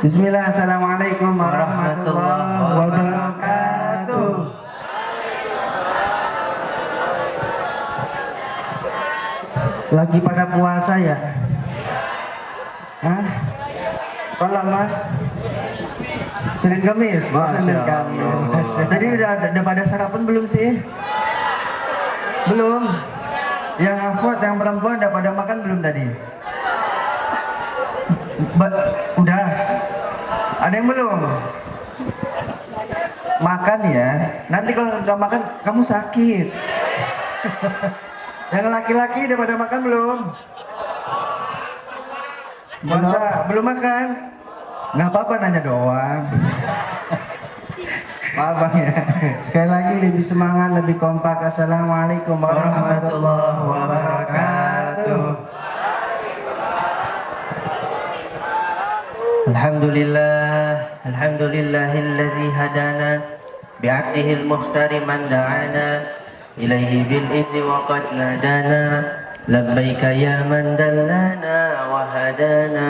Bismillah, assalamualaikum warahmatullahi wabarakatuh. Lagi pada puasa ya? Hah? Kalau Mas? Senin Kamis? Senin Kamis. Tadi udah pada sarapan belum sih? Belum? Yang afot, yang perempuan udah pada makan belum tadi? Udah? Ada yang belum? Makan ya. Nanti kalau nggak makan kamu sakit. Yang laki-laki udah pada makan belum? Masa belum makan? Nggak apa-apa, nanya doang. Maaf ya. Sekali lagi lebih semangat, lebih kompak. Assalamualaikum warahmatullahi wabarakatuh. Alhamdulillahilladzi hadana bi'abdihil mukhtari man da'ana ilaihi bil idni wa qad nadana labbaika ya man dallana wa hadana.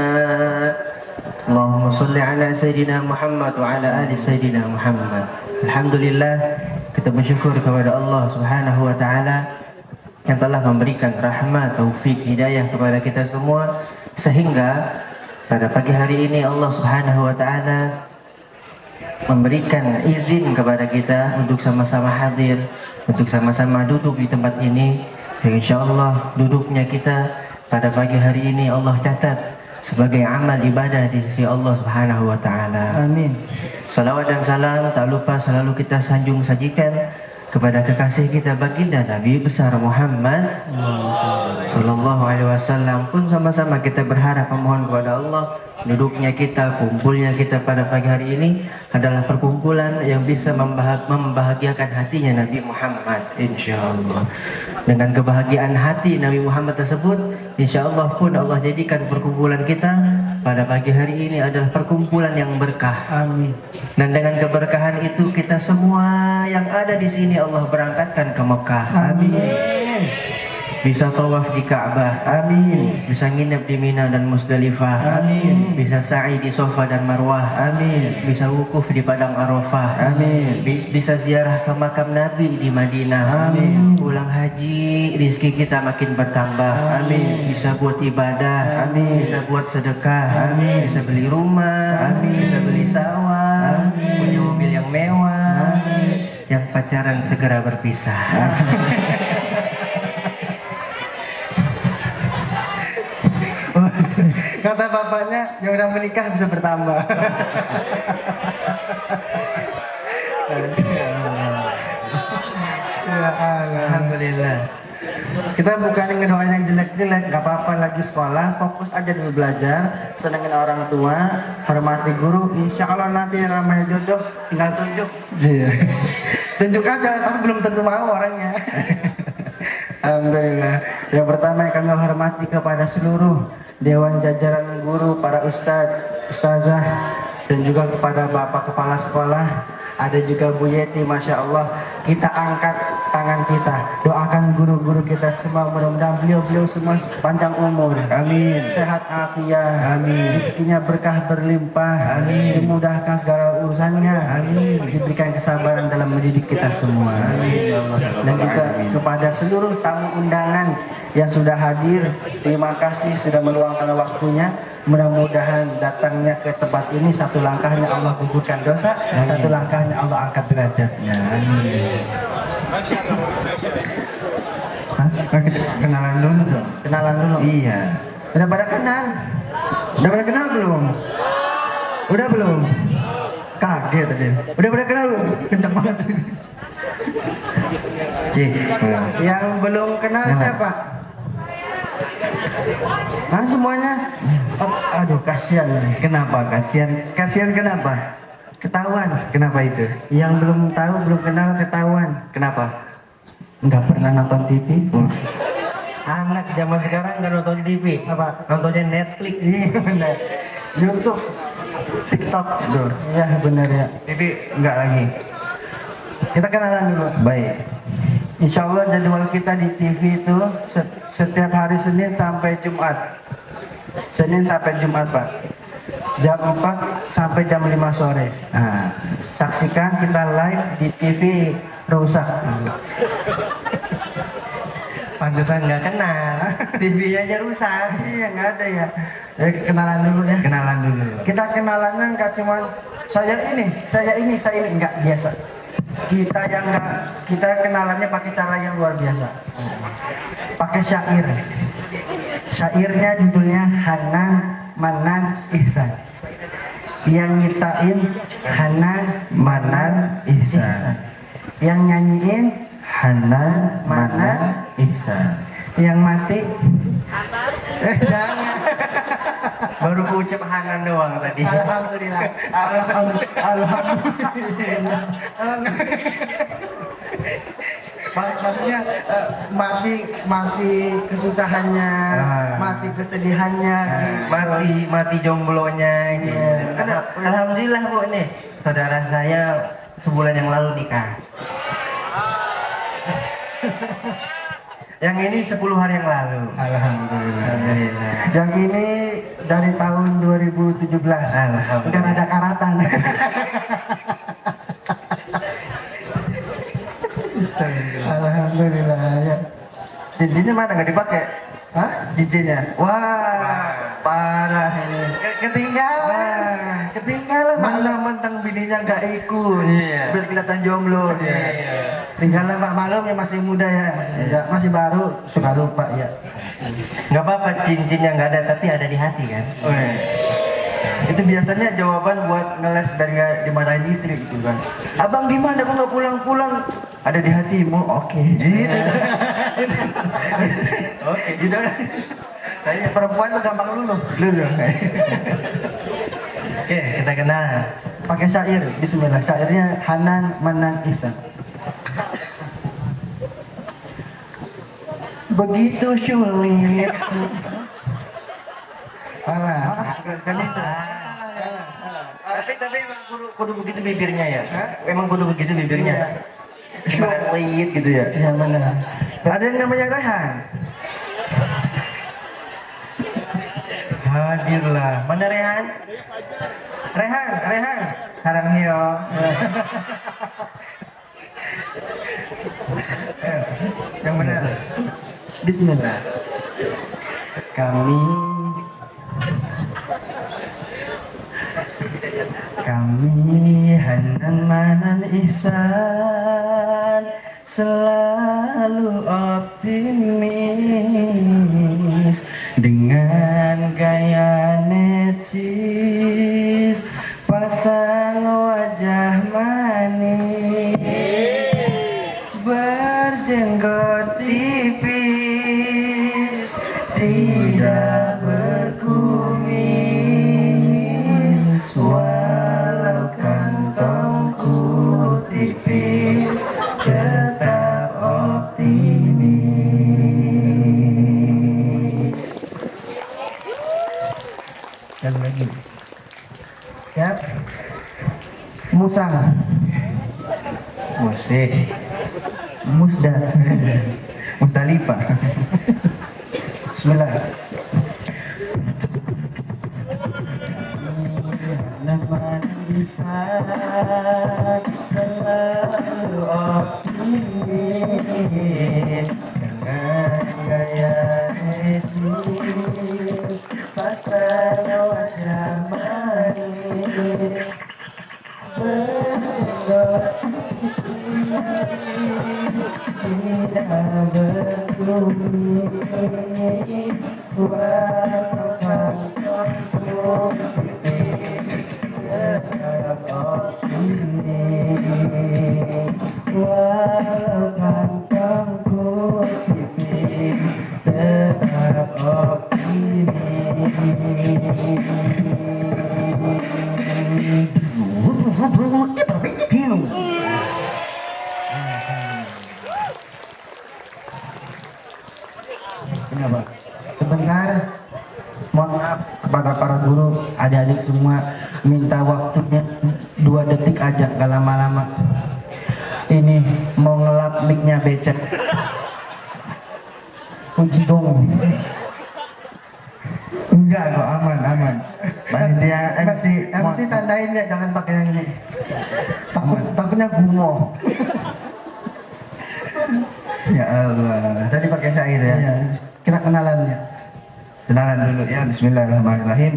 Allahumma salli ala Sayyidina Muhammad wa ala ali Sayyidina Muhammad. Alhamdulillah, kita bersyukur kepada Allah Subhanahu wa ta'ala yang telah memberikan rahmat, taufik, hidayah kepada kita semua, sehingga pada pagi hari ini Allah Subhanahu wa ta'ala memberikan izin kepada kita untuk sama-sama hadir, untuk sama-sama duduk di tempat ini. Insyaallah duduknya kita pada pagi hari ini Allah catat sebagai amal ibadah di sisi Allah Subhanahu wa ta'ala. Amin. Salawat dan salam tak lupa selalu kita sanjung sajikan kepada kekasih kita baginda Nabi besar Muhammad Sallallahu Alaihi Wasallam. Pun sama-sama kita berharap memohon kepada Allah, duduknya kita, kumpulnya kita pada pagi hari ini adalah perkumpulan yang bisa membahagiakan hatinya Nabi Muhammad, insyaallah. Dengan kebahagiaan hati Nabi Muhammad tersebut, insyaallah pun Allah jadikan perkumpulan kita pada pagi hari ini adalah perkumpulan yang berkah. Amin. Dan dengan keberkahan itu kita semua yang ada di sini Allah berangkatkan ke Mekah. Amin. Bisa tawaf di Ka'bah. Amin. Bisa nginep di Mina dan Musdalifah. Amin. Bisa sa'i di Safa dan Marwah. Amin. Bisa wukuf di Padang Arafah. Amin. Bisa ziarah ke makam Nabi di Madinah. Amin. Pulang haji, rizki kita makin bertambah. Amin. Bisa buat ibadah. Amin. Bisa buat sedekah. Amin. Bisa beli rumah. Amin. Bisa beli sawah. Amin. Punya mobil yang mewah. Amin. Yang pacaran segera berpisah. Kata bapaknya, yang udah menikah bisa bertambah. Ya Allah. Alhamdulillah. Kita bukan ngedoain yang jelek-jelek, gak apa-apa, lagi sekolah, fokus aja dulu belajar, senengin orang tua, hormati guru, insya Allah nanti namanya jodoh tinggal tunjuk. Tunjuk aja, tapi belum tentu mau orangnya. Alhamdulillah. Yang pertama yang kami hormati kepada seluruh dewan jajaran guru, para ustadz, ustazah, dan juga kepada bapak kepala sekolah. Ada juga Bu Yeti, Masya Allah. Kita angkat tangan kita, doakan guru-guru kita semua, mudah-mudahan beliau semua panjang umur, amin, sehat afiat, amin, rezekinya berkah berlimpah, amin, dimudahkan segala urusannya, amin, diberikan kesabaran dalam mendidik kita semua, amin. Dan juga kepada seluruh tamu undangan yang sudah hadir, terima kasih sudah meluangkan waktunya. Mudah-mudahan datangnya ke tempat ini satu langkahnya Allah gugurkan dosa, satu langkahnya Allah angkat derajatnya. Amin. Kenalan dulu dong. Kenalan dulu. Iya. Udah pada kenal? Udah pada kenal belum? Udah belum? Kaget tadi. Udah pada kenal belum? Kenceng banget. Cik. Yang belum kenal siapa? Nah semuanya. Oh, aduh kasihan. Kenapa kasihan? Kasihan kenapa? Ketahuan. Kenapa itu? Yang belum tahu, belum kenal ketahuan. Kenapa? Nggak pernah nonton TV. Anak zaman sekarang nggak nonton TV. Apa? Nontonnya Netflix. Iya benar. YouTube, TikTok. Tuh. Iya benar ya. TV nggak lagi. Kita kenalan dulu. Baik. Insya Allah jadwal kita di TV itu setiap hari Senin sampai Jumat. Senin sampai Jumat Pak. jam 4 sampai jam 5 sore. Nah, saksikan kita live di TV rusak. Pantesan nggak kenal. TV aja rusak. Iya, nggak ada ya. Kenalan dulu ya. Kenalan dulu. Kita kenalannya nggak cuma saya ini nggak biasa. Kita kenalannya pakai cara yang luar biasa. Pakai syair. Syairnya judulnya Hanan Manan Ihsan. Yang nyiptain Hanan Manan Ihsan. Yang nyanyiin Hanan Manan Ihsan. Yang mati jangan. Baru ku ucap Hanan doang tadi. Alhamdulillah. Alhamdulillah. Maksudnya mati kesusahannya, mati kesedihannya, Mati jomblonya gitu. Iya. Alhamdulillah Bu nih. Saudara saya sebulan yang lalu nikah. Yang ini 10 hari yang lalu. Alhamdulillah. Alhamdulillah. Yang ini dari tahun 2017. Alhamdulillah. Udah ada karatan. Alhamdulillah ya. Cincinnya mana nggak dipakai? Hah? Cincinnya? Wah, parah ini. Ketinggalan. Mentang-mentang bininya nggak ikut. Iya. Biar kelihatan jomblo dia. Iya. Tinggalan Pak Malum yang masih muda ya. Masih baru, suka lupa ya. Nggak apa-apa cincinnya nggak ada tapi ada di hati kan. Itu biasanya jawaban buat ngeles biar nggak dimarahin istri gitu kan. Abang di mana kok nggak pulang-pulang? Ada di hatimu. Oke. Gitu. Oke, gitu. Kayaknya perempuan tuh gampang luluh. Oke, kita kenal. Pakai syair. Bismillah. Syairnya Hanan Manan Ihsan. Begitu sulit. Salah. Kan itu. Tapi emang kudu begitu bibirnya ya? Emang kudu begitu bibirnya? Sulit gitu ya. Yang mana? Ada yang namanya Rehan. Hadirlah. Mana Rehan? Rehan. Sarang hio. Yang benar. Bismillah. Kami Hanan Manan Ihsan selalu optimis dengan gaya necis, pasang wajah manis, berjenggot tipis, tidak berkumis, walau kantongku tipis, tetap optimis. Dan lagi, siap? Musang, Musdalifah. Bismillah. Nama lisan selalu optimis dengan gaya necis, pasang wajah manis, berjenggot tidak berkumis, walau kantongku tipis, tetap optimis, walau kantongku tipis, tetap optimis. Kenapa? Sebentar, mohon maaf kepada para guru, adik-adik semua, minta waktunya 2 detik aja, gak lama-lama. Ini mau ngelap mic-nya becek. Uji dong. Enggak kok, aman. Panitia MC. MC tandain ya, jangan pakai yang ini. Takutnya gumoh. Ya Allah. Tadi pakai syair ya. Iya, kita kenalannya. Kenalan dulu ya. Bismillahirrahmanirrahim.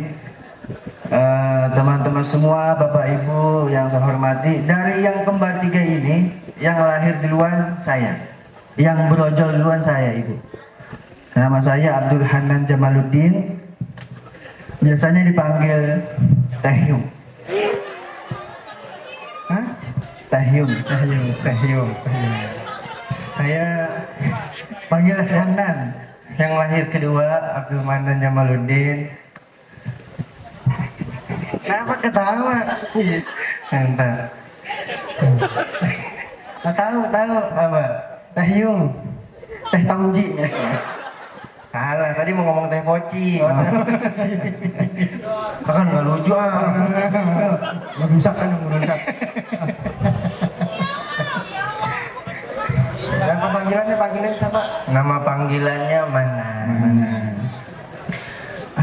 Teman-teman semua, Bapak Ibu yang saya hormati, dari yang kembar 3 ini, yang lahir duluan saya, yang berojol duluan saya, Ibu. Nama saya Abdul Hanan Jamaluddin, biasanya dipanggil Tahyum. Hah? Tahyum. Tahyum. Saya panggil Hanan. Yang lahir kedua Abdul Manan Jamaluddin. Kenapa ketawa? Entah. Tahu. Apa? Tahyum. Teh Tongji. Salah, tadi mau ngomong teh poci. Oh, Kan nggak lucu ah. Merusak kan, merusak. Dan panggilannya siapa? Nama panggilannya mana?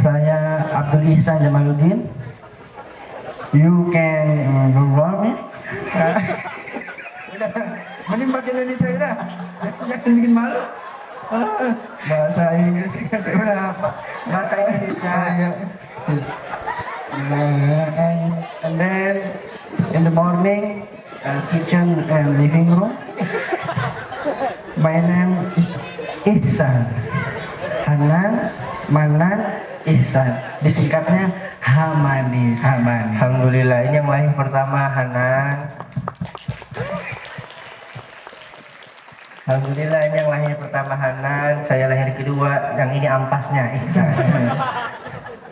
Saya Abdul Ihsan Jamaluddin. You can go me. Mending pakai Indonesia dah. Jangan bikin malu. Bahasa Inggris. Bahasa Indonesia. And then in the morning, kitchen and living room. My name is Ihsan. Hanan, Manan, Ihsan. Disingkatnya Hamanis. Alhamdulillah, ini yang lahir pertama Hanan. Alhamdulillah, ini yang lahir pertama Hanan. Saya lahir kedua, yang ini ampasnya Ihsan.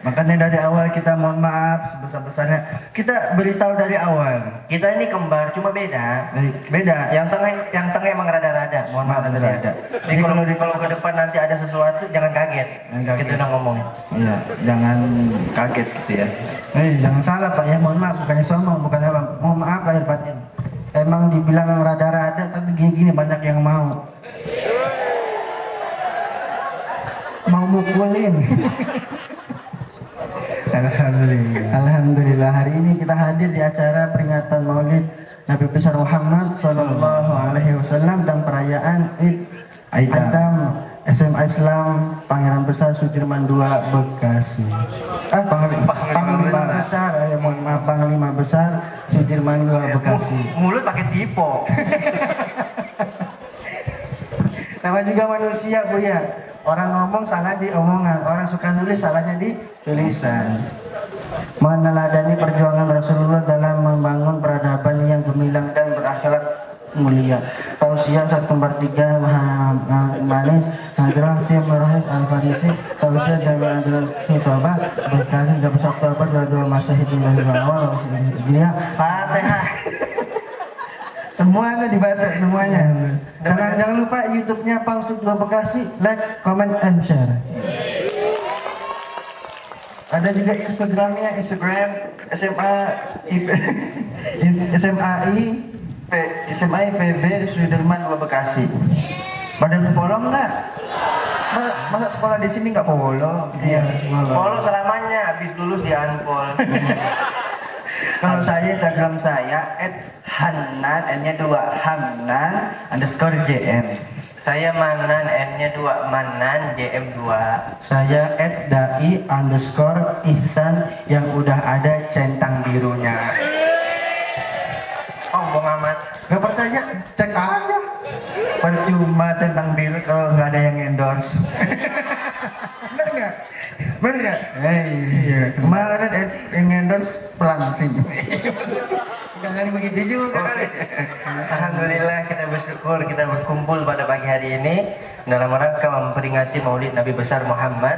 Makanya dari awal kita mohon maaf sebesar-besarnya. Kita beritahu dari awal. Kita ini kembar, cuma beda. Beda. Yang tengah emang rada-rada. Mohon maaf Rada-rada. Jadi kalau ke depan nanti ada sesuatu, jangan kaget. Jangan kaget. Kita udah ngomongin. Iya, jangan kaget gitu ya. Jangan salah Pak ya, mohon maaf, bukannya sombong, bukan apa. Mohon maaf lahir batin. Emang dibilang rada-rada, tapi gini-gini banyak yang mau. Mau mukulin. Alhamdulillah, hari ini kita hadir di acara peringatan Maulid Nabi besar Muhammad Sallallahu Alaihi Wasallam dan perayaan Id Adham SMA Islam Pangeran Besar Sudirman II Bekasi. Panglima Besar, mohon maaf, Panglima Besar Sudirman II Bekasi. Mulut pakai tipo. Nama juga manusia Bu ya. Orang ngomong salah di omongan, orang suka nulis salahnya di tulisan. Meneladani perjuangan Rasulullah dalam membangun peradaban yang gemilang dan berakhlak mulia. Tausiah saat kembar 3 Manis Hadrah Tim Rahis Al-Farisi. Tausiah Jami'atul Hitobah Bekasi 13 Oktober 22 Masehi awal Hijriah. Fatihah. Semuanya dibaca semuanya. Jangan lupa YouTube-nya Pangsut 2 Bekasi, like, comment, and share. Ada juga Instagram SMA IPB Sudirman 2 Bekasi. Pada follow nggak? Masa sekolah di sini nggak follow? Gitu ya. Follow selamanya, habis lulus di unfollow. Kalau saya Instagram saya @hanan n-nya 2 hanan_jm. Saya Manan, N-nya 2, Manan, JM 2. Saya @dai_ihsan yang udah ada centang birunya. Sombong amat. Gak percaya? Cek aja. Percuma centang biru kalau nggak ada yang endorse. Bener nggak? Bener nggak? Iya. Kemarin yang endorse Pelangsing. Jangan begitu juga kali. Alhamdulillah, kita bersyukur kita berkumpul pada pagi hari ini dalam rangka memperingati Maulid Nabi besar Muhammad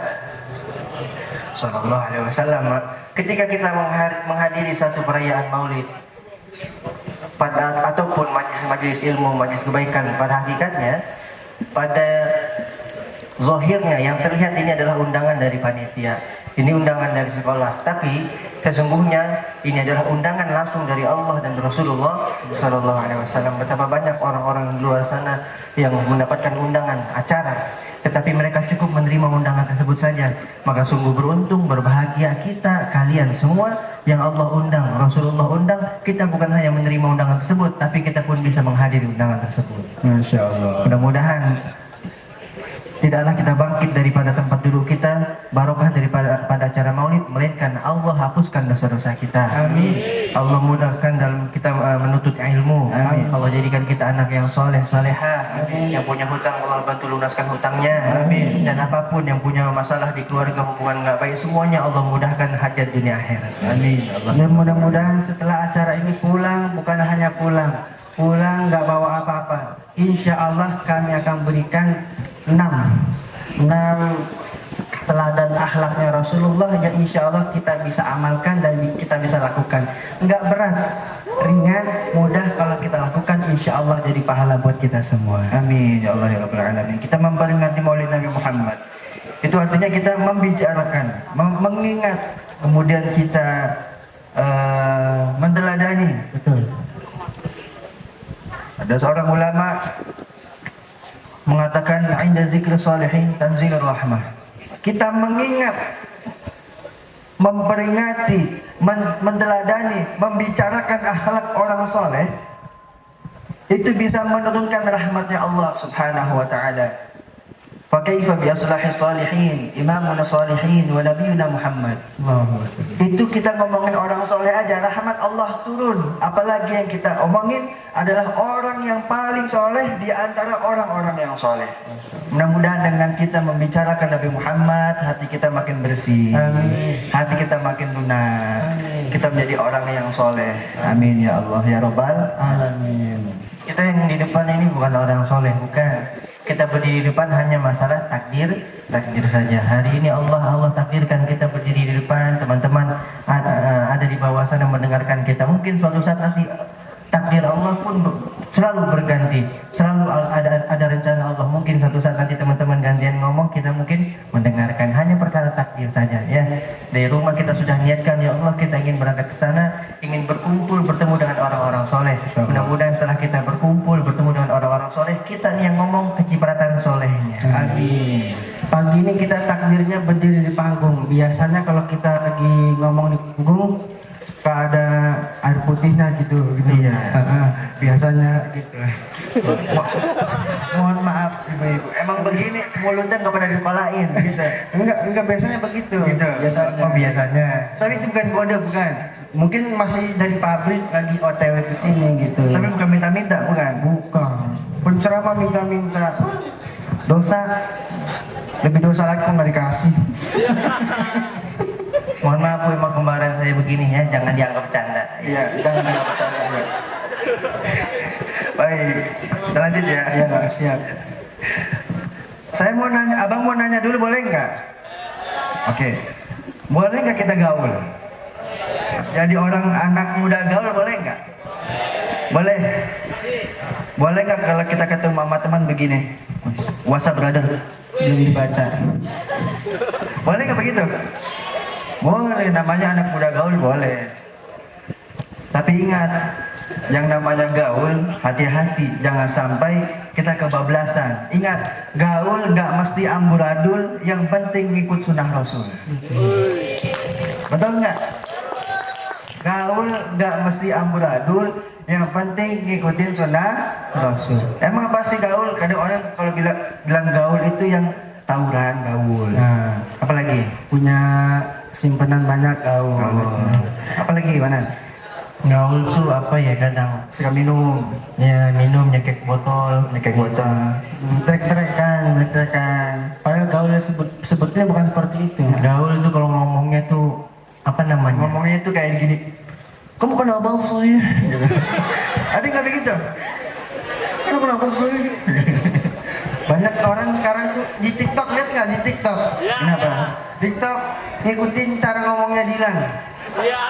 Sallallahu Alaihi Wasallam. Ketika kita menghadiri satu perayaan Maulid ataupun majelis ilmu, majelis kebaikan, pada hakikatnya, pada zahirnya yang terlihat ini adalah undangan dari panitia. ini undangan dari sekolah, tapi sesungguhnya ini adalah undangan langsung dari Allah dan Rasulullah Shallallahu Alaihi Wasallam. Betapa banyak orang-orang di luar sana yang mendapatkan undangan acara, tetapi mereka cukup menerima undangan tersebut saja. Maka sungguh beruntung, berbahagia kita, kalian semua yang Allah undang, Rasulullah undang. Kita bukan hanya menerima undangan tersebut, tapi kita pun bisa menghadiri undangan tersebut. Masya Allah. Mudah-mudahan tidaklah kita bangkit daripada tempat duduk kita, barokah daripada pada acara maulid, melainkan Allah hapuskan dosa-dosa kita. Amin. Allah mudahkan dalam kita menuntut ilmu. Amin. Allah jadikan kita anak yang soleh, solehah. Amin. Yang punya hutang, Allah bantu lunaskan hutangnya. Amin. Dan apapun yang punya masalah di keluarga, hubungan nggak baik, semuanya Allah mudahkan hajat dunia akhirat. Amin. Dan mudah-mudahan setelah acara ini pulang, bukan hanya pulang nggak bawa apa-apa. Insya Allah kami akan berikan 6 teladan akhlaknya Rasulullah yang insya Allah kita bisa amalkan dan kita bisa lakukan. Nggak berat, ringan, mudah kalau kita lakukan, insya Allah jadi pahala buat kita semua. Amin ya Allah ya Rabbal Alamin. Kita memperingati Maulid Nabi Muhammad. Itu artinya kita membicarakan, mengingat, kemudian kita menteladani. Betul. Ada seorang ulama mengatakan inda dzikri shalihin tanzilur rahmah. Kita mengingat, memperingati, menteladani, membicarakan akhlak orang soleh, itu bisa menurunkan rahmatnya Allah Subhanahu wa taala. Fakaifa bi aslahi salihin, imamuna salihin wa nabiyuna Muhammad. Itu kita ngomongin orang soleh aja, rahmat Allah turun. Apalagi yang kita omongin adalah orang yang paling soleh di antara orang-orang yang soleh. Mudah-mudahan dengan kita membicarakan Nabi Muhammad, hati kita makin bersih. Amin. Hati kita makin lunak. Kita menjadi orang yang soleh. Amin ya Allah ya Rabbal Alamin. Kita yang di depan ini bukan orang soleh, bukan. Kita berdiri di depan hanya masalah takdir saja. Hari ini Allah takdirkan kita berdiri di depan, teman-teman ada di bawah sana mendengarkan kita. Mungkin suatu saat nanti takdir Allah pun selalu berganti, selalu ada rencana Allah. Mungkin suatu saat nanti teman-teman gantian ngomong, kita mungkin mendengarkan, hanya perkara takdir saja ya. Dari rumah kita sudah niatkan, ya Allah kita ingin berangkat ke sana, ingin berkumpul bertemu dengan orang-orang soleh. Mudah-mudahan setelah kita berkumpul bertemu dengan orang-orang soleh, kita nih yang ngomong kecipratan solehnya. Amin. Pagi ini kita takdirnya berdiri di panggung. Biasanya kalau kita lagi ngomong di panggung, ada air putihnya gitu. Iya. Biasanya gitu. Mohon maaf ibu-ibu, emang begini mulutnya nggak pernah dipalain gitu. Enggak biasanya begitu. Gitu. Biasanya. Oh biasanya. Tapi itu bukan kode, bukan. Mungkin masih dari pabrik lagi OTW ke sini gitu. Tapi bukan minta-minta, bukan. bukan. Penceramah minta-minta. Dosa. Lebih dosa lagi kok nggak dikasih. Mohon maaf Bu, emang kembaran saya begini ya, jangan dianggap canda. Iya, jangan percaya. Ya. Baik, kita lanjut ya. Ya, siap. Saya mau nanya, abang mau nanya dulu boleh nggak? Oke. Boleh nggak kita gaul? Jadi orang anak muda gaul boleh nggak? Boleh. Boleh nggak kalau kita ketemu sama teman begini? WhatsApp brother, Belum dibaca. boleh nggak begitu? Boleh, namanya anak muda gaul boleh. Tapi ingat, yang namanya gaul, hati-hati, jangan sampai kita kebablasan. Ingat, gaul nggak mesti amburadul, yang penting ngikut sunnah Rasul. Betul nggak? Gaul nggak mesti amburadul, yang penting ngikutin sunnah Rasul. Emang apa sih gaul? Kadang orang kalau bilang gaul itu yang tawuran gaul. Nah, Apalagi? punya simpenan banyak kau. Apalagi gimana? Gaul tuh apa ya, kadang Suka minum, ya minum, nyekek botol. nyekek botol. Trek-trekan. Padahal gaulnya sebetulnya bukan seperti itu. Gaul tuh kalau ngomongnya tuh apa namanya? Ngomongnya tuh kayak gini. Kamu kenapa saya? Gitu. Ada nggak begitu? Kamu kenapa saya? Banyak orang sekarang tuh di TikTok, lihat nggak di TikTok? Kenapa? TikTok ngikutin cara ngomongnya Dilan.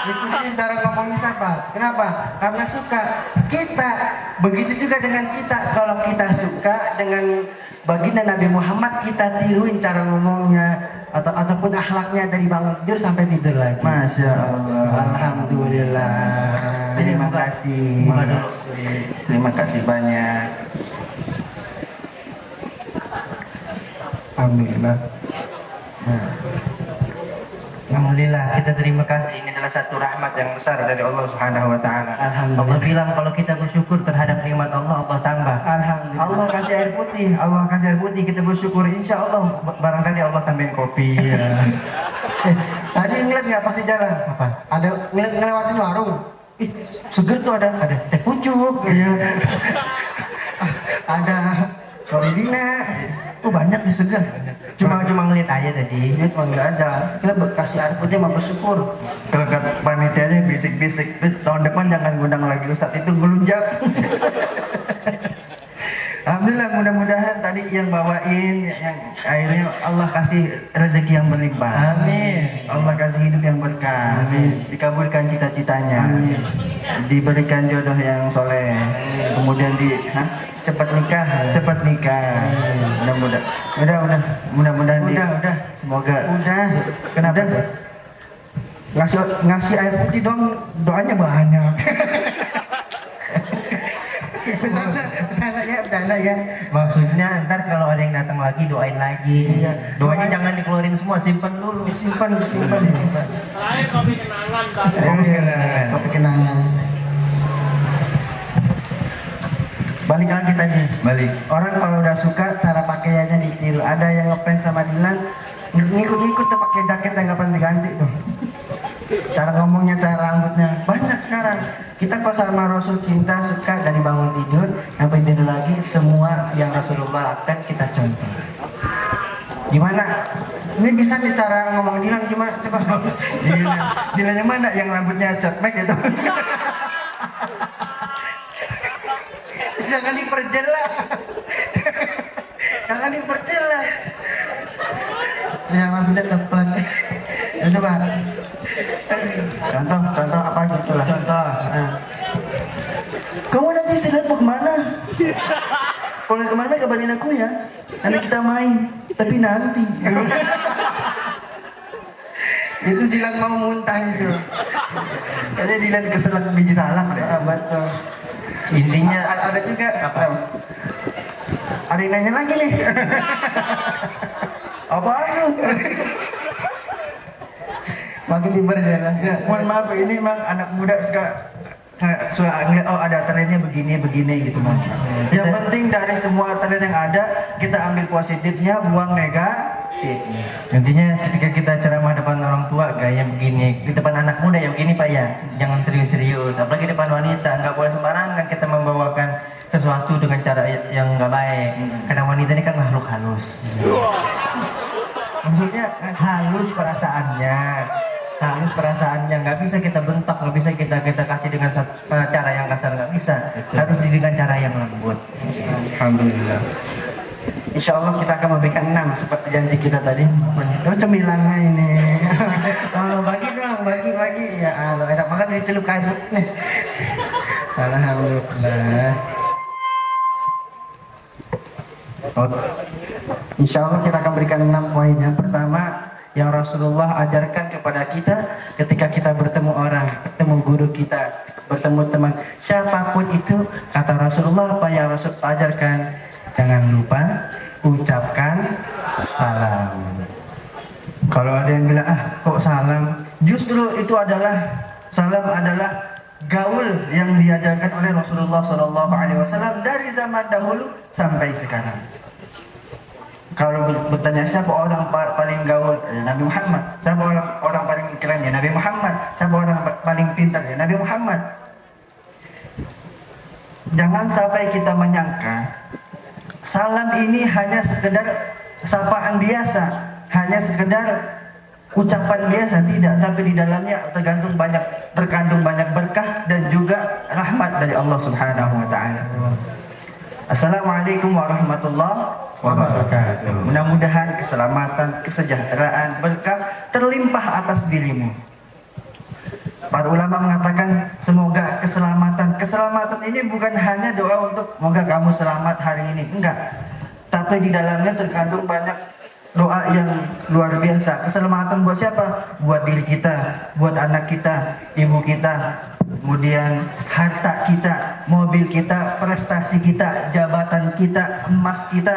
Ngikutin cara ngomongnya siapa? Kenapa? Karena suka. Kita begitu juga dengan kita. Kalau kita suka dengan baginda Nabi Muhammad, kita tiruin cara ngomongnya. ataupun akhlaknya dari bangun tidur sampai tidur lagi. Masya Allah. Alhamdulillah. Terima kasih. Terima kasih banyak. Alhamdulillah. Nah, Alhamdulillah, kita terima kasih. Ini adalah satu rahmat yang besar dari Allah Subhanahu wa taala. Alhamdulillah. Allah bilang kalau kita bersyukur terhadap nikmat Allah, Allah tambah. Alhamdulillah. Allah kasih air putih, Allah kasih air putih, kita bersyukur. Insya Allah barangkali Allah tambahin kopi. Ya. Tadi ngeliat nggak pas di jalan? Apa? Ada ngelewatin warung. Ih, seger tuh ada teh pucuk. Ya. Ada koridina. Banyak nih seger. Cuma ngeliat aja tadi. Duit mah nggak ada. Kita kasih air putih mah bersyukur. Kalau kata panitianya bisik-bisik, tahun depan jangan ngundang lagi Ustadz itu ngelunjak. Alhamdulillah, mudah-mudahan tadi yang bawain, yang akhirnya Allah kasih rezeki yang berlimpah. Amin. Allah kasih hidup yang berkah. Amin. Dikabulkan cita-citanya. Amin. Diberikan jodoh yang soleh. Kemudian cepat nikah, cepat nikah. Mudah-mudahan. Udah. Semoga. Udah. Kenapa? Udah. Ngasih air putih dong, doanya banyak. Bercanda ya. Maksudnya ntar kalau ada yang datang lagi doain lagi. Iya. Doanya jangan dikeluarin semua, simpan dulu. Disimpan. Kopi kenangan kan. Kopi kenangan. Balik lagi tadi. Balik. Orang kalau udah suka cara pakaiannya ditiru. Ada yang ngefans sama Dilan, ngikut-ngikut tuh pakai jaket yang nggak pernah diganti tuh. Cara ngomongnya, cara rambutnya banyak sekarang. Kita kalau sama Rasul cinta, suka dari bangun tidur sampai tidur lagi, semua yang Rasulullah lakukan kita contoh. Gimana? Ini bisa nih cara ngomong Dilan gimana? Coba Dilan yang mana? Yang rambutnya cepmek itu. Jangan diperjelas. Jangan diperjelas. Yang rambutnya ceplek. Ya, coba. Contoh apa gitu lah. Contoh. Nah. Kamu nanti istirahat mau kemana? Kalau kemana kabarin aku ya. Nanti kita main. Tapi nanti. Itu Dilan mau muntah itu. Kayaknya Dilan keselak biji salak deh. Betul. Intinya Ada juga apa? Ada yang nanya lagi nih. Apaan lu? Makin diperjelas. Ya, mohon maaf, ini emang anak muda suka ngeliat, oh ada trennya begini gitu Bang. Yang penting dari semua tren yang ada, kita ambil positifnya, buang negatifnya. intinya ketika kita ceramah depan orang tua gaya begini, di depan anak muda ya begini Pak ya, jangan serius-serius, apalagi depan wanita, nggak boleh sembarangan kita membawakan sesuatu dengan cara yang nggak baik. Karena wanita ini kan makhluk halus. Maksudnya halus perasaannya, nggak bisa kita bentak, nggak bisa kita kasih dengan cara yang kasar, nggak bisa. Harus dengan cara yang lembut. Alhamdulillah. Insya Allah kita akan memberikan 6 seperti janji kita tadi. Oh cemilannya ini. Oh, bagi dong, bagi. Ya Allah, enak banget dari celup kadut nih. Alhamdulillah. Insya Allah kita akan berikan 6 poin. Yang pertama, yang Rasulullah ajarkan kepada kita ketika kita bertemu orang, bertemu guru kita, bertemu teman, siapapun itu, kata Rasulullah apa yang Rasul ajarkan? Jangan lupa ucapkan salam. Kalau ada yang bilang, kok salam? Justru itu salam adalah gaul yang diajarkan oleh Rasulullah SAW dari zaman dahulu sampai sekarang. Kalau bertanya siapa orang paling gaul, ya Nabi Muhammad. Siapa orang paling keren, ya Nabi Muhammad. Siapa orang paling pintar, ya Nabi Muhammad. Jangan sampai kita menyangka salam ini hanya sekedar sapaan biasa, hanya sekedar ucapan biasa, tidak. Tapi di dalamnya terkandung banyak berkah dan juga rahmat dari Allah Subhanahu wa taala. Assalamualaikum warahmatullahi wabarakatuh. Mudah-mudahan keselamatan, kesejahteraan, berkah terlimpah atas dirimu. Para ulama mengatakan semoga keselamatan ini bukan hanya doa untuk semoga kamu selamat hari ini, enggak. Tapi di dalamnya terkandung banyak doa yang luar biasa. Keselamatan buat siapa? Buat diri kita, buat anak kita, ibu kita, kemudian harta kita, mobil kita, prestasi kita, jabatan kita, emas kita,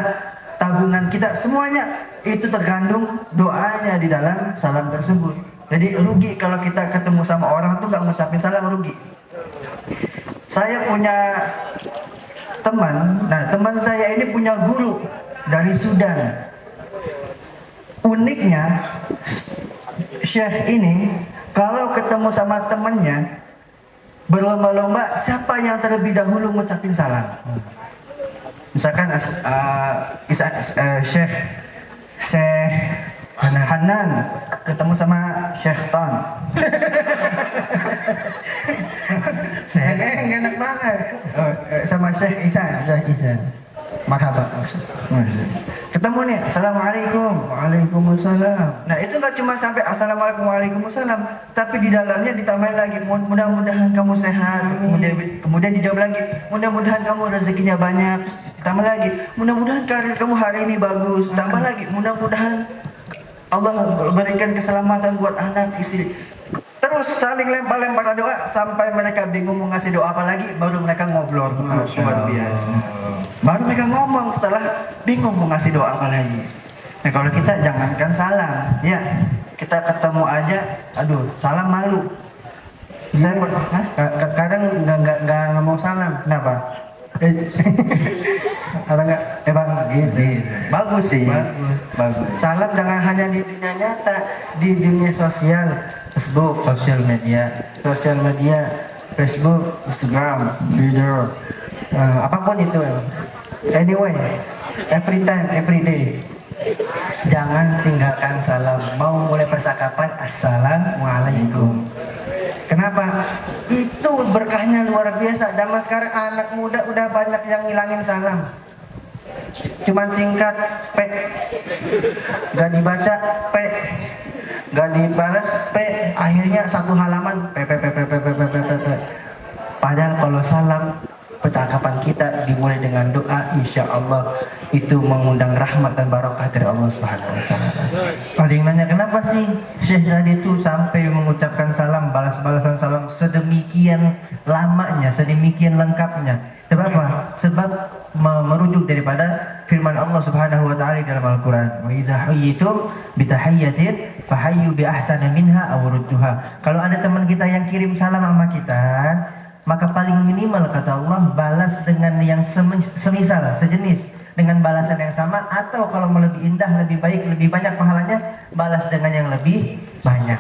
tabungan kita, semuanya itu terkandung doanya di dalam salam tersebut. Jadi rugi kalau kita ketemu sama orang tuh nggak ngucapin salam, rugi. Saya punya teman, nah teman saya ini punya guru dari Sudan. Uniknya, Syekh ini kalau ketemu sama temannya berlomba-lomba siapa yang terlebih dahulu ngucapin salam. Misalkan Syekh Hanan ketemu sama Syekh Ton. Enak banget. Sama Syekh Isan. Marhaba. Ketemu nih, assalamualaikum, waalaikumsalam. Nah itu nggak cuma sampai assalamualaikum, waalaikumsalam, tapi di dalamnya ditambahin lagi, mudah-mudahan kamu sehat. Kemudian dijawab lagi, mudah-mudahan kamu rezekinya banyak. Tambah lagi, mudah-mudahan karir kamu hari ini bagus. Tambah lagi, mudah-mudahan Allah berikan keselamatan buat anak istri. Terus saling lempar-lempar doa sampai mereka bingung mau ngasih doa apa lagi, baru mereka ngobrol. Luar biasa. Baru mereka ngomong setelah bingung mau ngasih doa apa lagi. Nah kalau kita jangankan salam, ya kita ketemu aja, aduh salam malu. Saya kadang nggak ngomong salam, kenapa? Ada nggak? Bang, gitu. Bagus sih. Bagus. Salam jangan hanya di dunia nyata, di dunia sosial, Facebook, Sosial media, Facebook, Instagram, Twitter, apapun itu. Anyway, every time, every day. Jangan tinggalkan salam. Mau mulai percakapan, assalamualaikum. Kenapa? Itu berkahnya luar biasa. Zaman sekarang anak muda udah banyak yang ngilangin salam. Cuman singkat, P. Gak dibaca, P. Gak dibalas, P. Akhirnya satu halaman, P. Padahal kalau salam, percakapan kita dimulai dengan doa, insya Allah itu mengundang rahmat dan barokah dari Allah Subhanahu wa Ta'ala. Ada yang nanya kenapa sih Syekh tadi itu sampai mengucapkan salam, balas-balasan salam sedemikian lamanya, sedemikian lengkapnya. Kenapa? Sebab merujuk daripada firman Allah Subhanahu wa Ta'ala dalam Al-Qur'an. Wa idza hayyitum bi tahiyyatin fahayyu bi ahsana minha aw rudduha. Kalau ada teman kita yang kirim salam sama kita, maka paling minimal kata Allah balas dengan yang semisal, sejenis, dengan balasan yang sama, atau kalau mau lebih indah, lebih baik, lebih banyak pahalanya, balas dengan yang lebih banyak.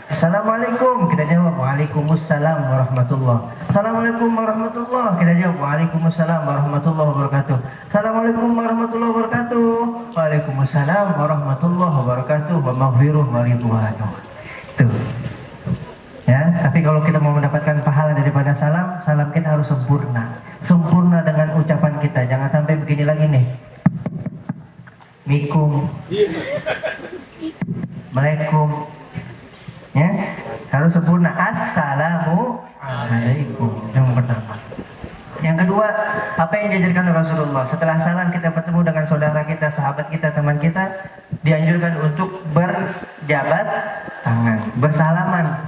Assalamualaikum, kita jawab waalaikumsalam warahmatullah. Assalamualaikum warahmatullah, kita jawab waalaikumsalam warahmatullah wabarakatuh. Assalamualaikum warahmatullahi wabarakatuh. Waalaikumsalam warahmatullahi wabarakatuh wa maghfirah wa ridwanuh. Tuh. Ya, tapi kalau kita mau mendapatkan pahala daripada salam, salam kita harus sempurna. Sempurna dengan ucapan kita. Jangan sampai begini lagi nih. Mikum. Waalaikum. Ya, harus sempurna. Assalamualaikum. Yang pertama. Yang kedua, apa yang diajarkan Rasulullah? Setelah salam kita bertemu dengan saudara kita, sahabat kita, teman kita, dianjurkan untuk berjabat tangan, bersalaman.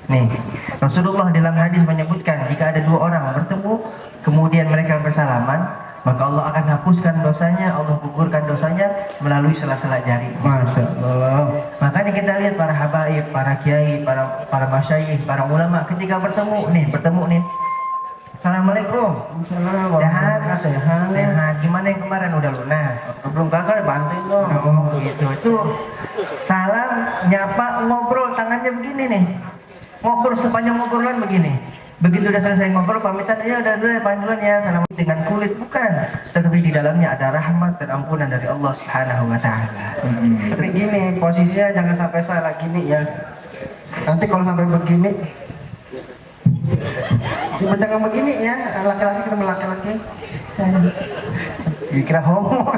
Nih, Rasulullah dalam hadis menyebutkan jika ada dua orang bertemu kemudian mereka bersalaman, maka Allah akan hapuskan dosanya, Allah gugurkan dosanya melalui sela-sela jari. Masya Allah. Makanya kita lihat para habaib, para kiai, para masyayikh, para ulama ketika bertemu nih. Assalamualaikum. Sehat. Gimana yang kemarin udah lunas? Belum kagak bantuin dong. Oh, gitu. Itu salam, nyapa, ngobrol, tangannya begini nih. Ngobrol sepanjang ngobrolan begini. Begitu udah selesai ngobrol, pamitan, ya udah dulu ya, pamit duluan ya, salam dengan kulit, bukan. Tetapi di dalamnya ada rahmat dan ampunan dari Allah Subhanahu wa Ta'ala. Tapi gini, posisinya jangan sampai salah gini ya. Nanti kalau sampai begini, jangan begini ya, laki-laki ketemu laki-laki. Dikira homo.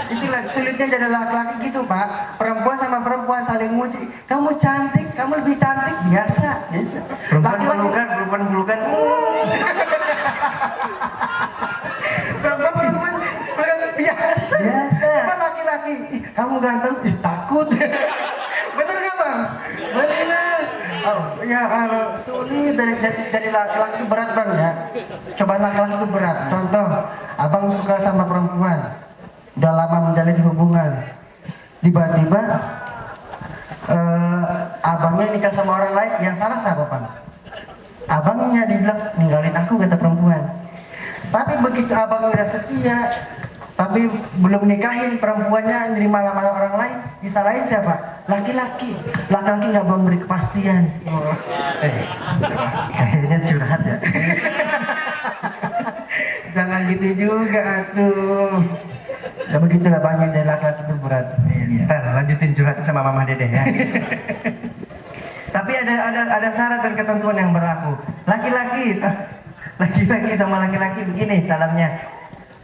Itulah sulitnya jadi laki-laki gitu, Pak. Perempuan sama perempuan saling muji. Kamu cantik, kamu lebih cantik, biasa. Perempuan pelukan. Perempuan biasa. Cuma laki-laki ganteng? Ih, takut. Bener nggak bang? Bener. Oh, ya kalau sulit dari laki-laki itu berat bang ya. Coba laki-laki itu berat. Contoh, abang suka sama perempuan, udah lama menjalin hubungan, tiba-tiba abangnya nikah sama orang lain, yang salah siapa bang? Abangnya dibilang ninggalin aku kata perempuan. Tapi begitu abang udah setia, tapi belum nikahin perempuannya nerima lamaran orang lain, disalahin siapa? Laki-laki. Laki-laki nggak memberi kepastian. Kayaknya curhat ya. Jangan gitu juga atuh. Ya begitulah banyak dari laki-laki itu berat. Ntar lanjutin curhat sama Mama Dede ya. Tapi ada syarat dan ketentuan yang berlaku. Laki-laki sama laki-laki begini salamnya.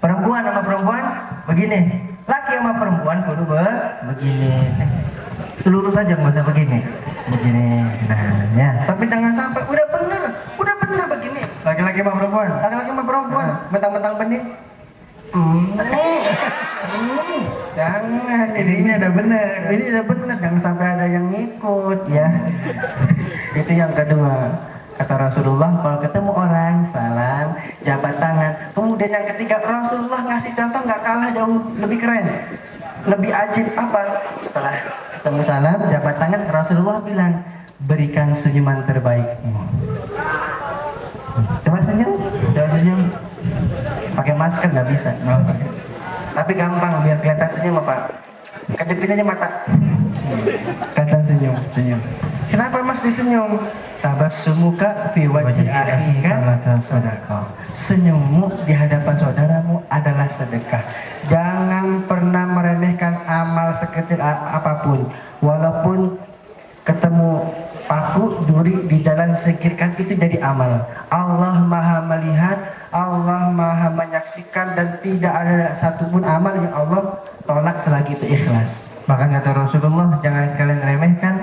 Perempuan sama perempuan begini. Laki sama perempuan kudu begini. Lurus aja nggak usah begini. Begini. Nah, ya. Tapi jangan sampai udah bener begini. Laki-laki sama perempuan. Laki-laki sama perempuan, mentang-mentang benih. Jangan, ini udah bener, jangan sampai ada yang ngikut ya. Itu yang kedua. Kata Rasulullah, kalau ketemu orang salam, jabat tangan. Kemudian yang ketiga, Rasulullah ngasih contoh nggak kalah jauh lebih keren, lebih ajib apa? Setelah ketemu salam, jabat tangan, Rasulullah bilang, berikan senyuman terbaikmu. Coba senyum. Pakai masker nggak bisa. Tapi gampang biar kelihatan senyum apa? Kedipin aja mata. Kelihatan senyum. Kenapa mas disenyum? Tabassumuka fi wajhi akhika sedekah. Senyummu di hadapan saudaramu adalah sedekah. Jangan pernah meremehkan amal sekecil apapun. Walaupun ketemu paku duri di jalan singkirkan, itu jadi amal. Allah maha melihat, Allah maha menyaksikan, dan tidak ada satupun amal yang Allah tolak selagi itu ikhlas. Maka kata Rasulullah, jangan kalian remehkan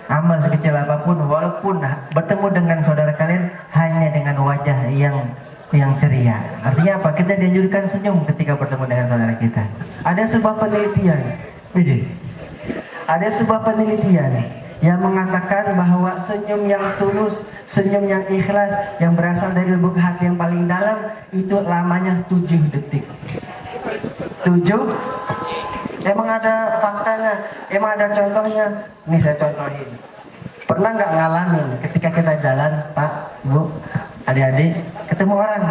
amal sekecil apapun, walaupun bertemu dengan saudara kalian hanya dengan wajah yang ceria. Artinya apa? Kita dianjurkan senyum ketika bertemu dengan saudara kita. Ada sebuah penelitian yang mengatakan bahwa senyum yang tulus, senyum yang ikhlas, yang berasal dari lubuk hati yang paling dalam, itu lamanya 7 detik. 7. Emang ada faktanya, emang ada contohnya. Nih saya contohin. Pernah nggak ngalamin ketika kita jalan, Pak, Bu, adik-adik, ketemu orang,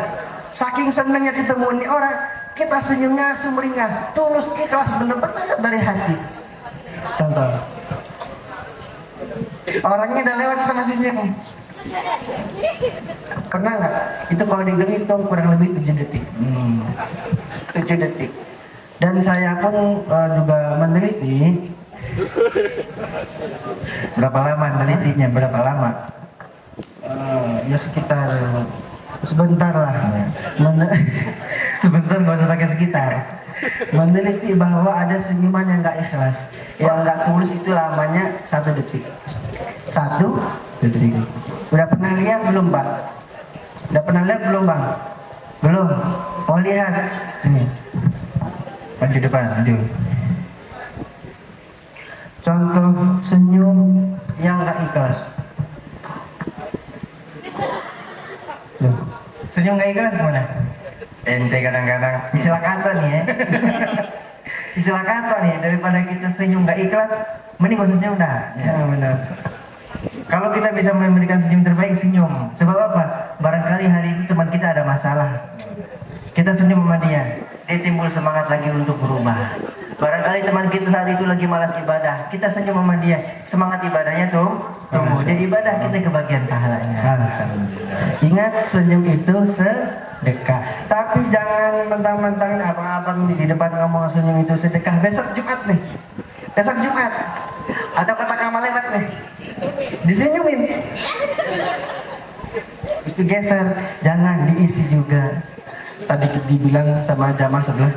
saking senangnya ketemu ini orang, kita senyumnya sumringah, tulus, ikhlas, bener-bener dari hati. Contoh, orangnya udah lewat, kita masih senyum. Pernah nggak? Itu kalau dihitung kurang lebih 7 detik. 7 detik. Dan saya pun juga meneliti. Berapa lama menelitinya? Berapa lama? Ya sekitar sebentar lah. Sebentar, nggak usah pakai sekitar. Meneliti bahwa ada senyuman yang nggak ikhlas, yang nggak tulus, itu lamanya 1 detik. 1 detik. Udah pernah lihat belum, Pak? Udah pernah lihat belum, Bang? Belum. Mau lihat? Ini. Maju depan, maju. Contoh senyum yang nggak ikhlas. Senyum nggak ikhlas gimana? Ente kadang-kadang istilah kata nih ya. Istilah kata nih, daripada kita senyum nggak ikhlas, mending gak usah senyum dah. Ya benar. Kalau kita bisa memberikan senyum terbaik, senyum. Sebab apa? Barangkali hari itu teman kita ada masalah, kita senyum sama dia timbul semangat lagi untuk berubah. Barangkali teman kita saat itu lagi malas ibadah, kita senyum sama dia, semangat ibadahnya tumbuh. Dia ibadah, kita kebagian pahalanya. Ingat, senyum itu sedekah. Tapi jangan mentang-mentang abang-abang di depan ngomong senyum itu sedekah. Besok Jumat nih, besok Jumat ada kotak amal lewat nih, disenyumin, terus digeser. Jangan, diisi juga. Tadi dibilang sama jamaah sebelah,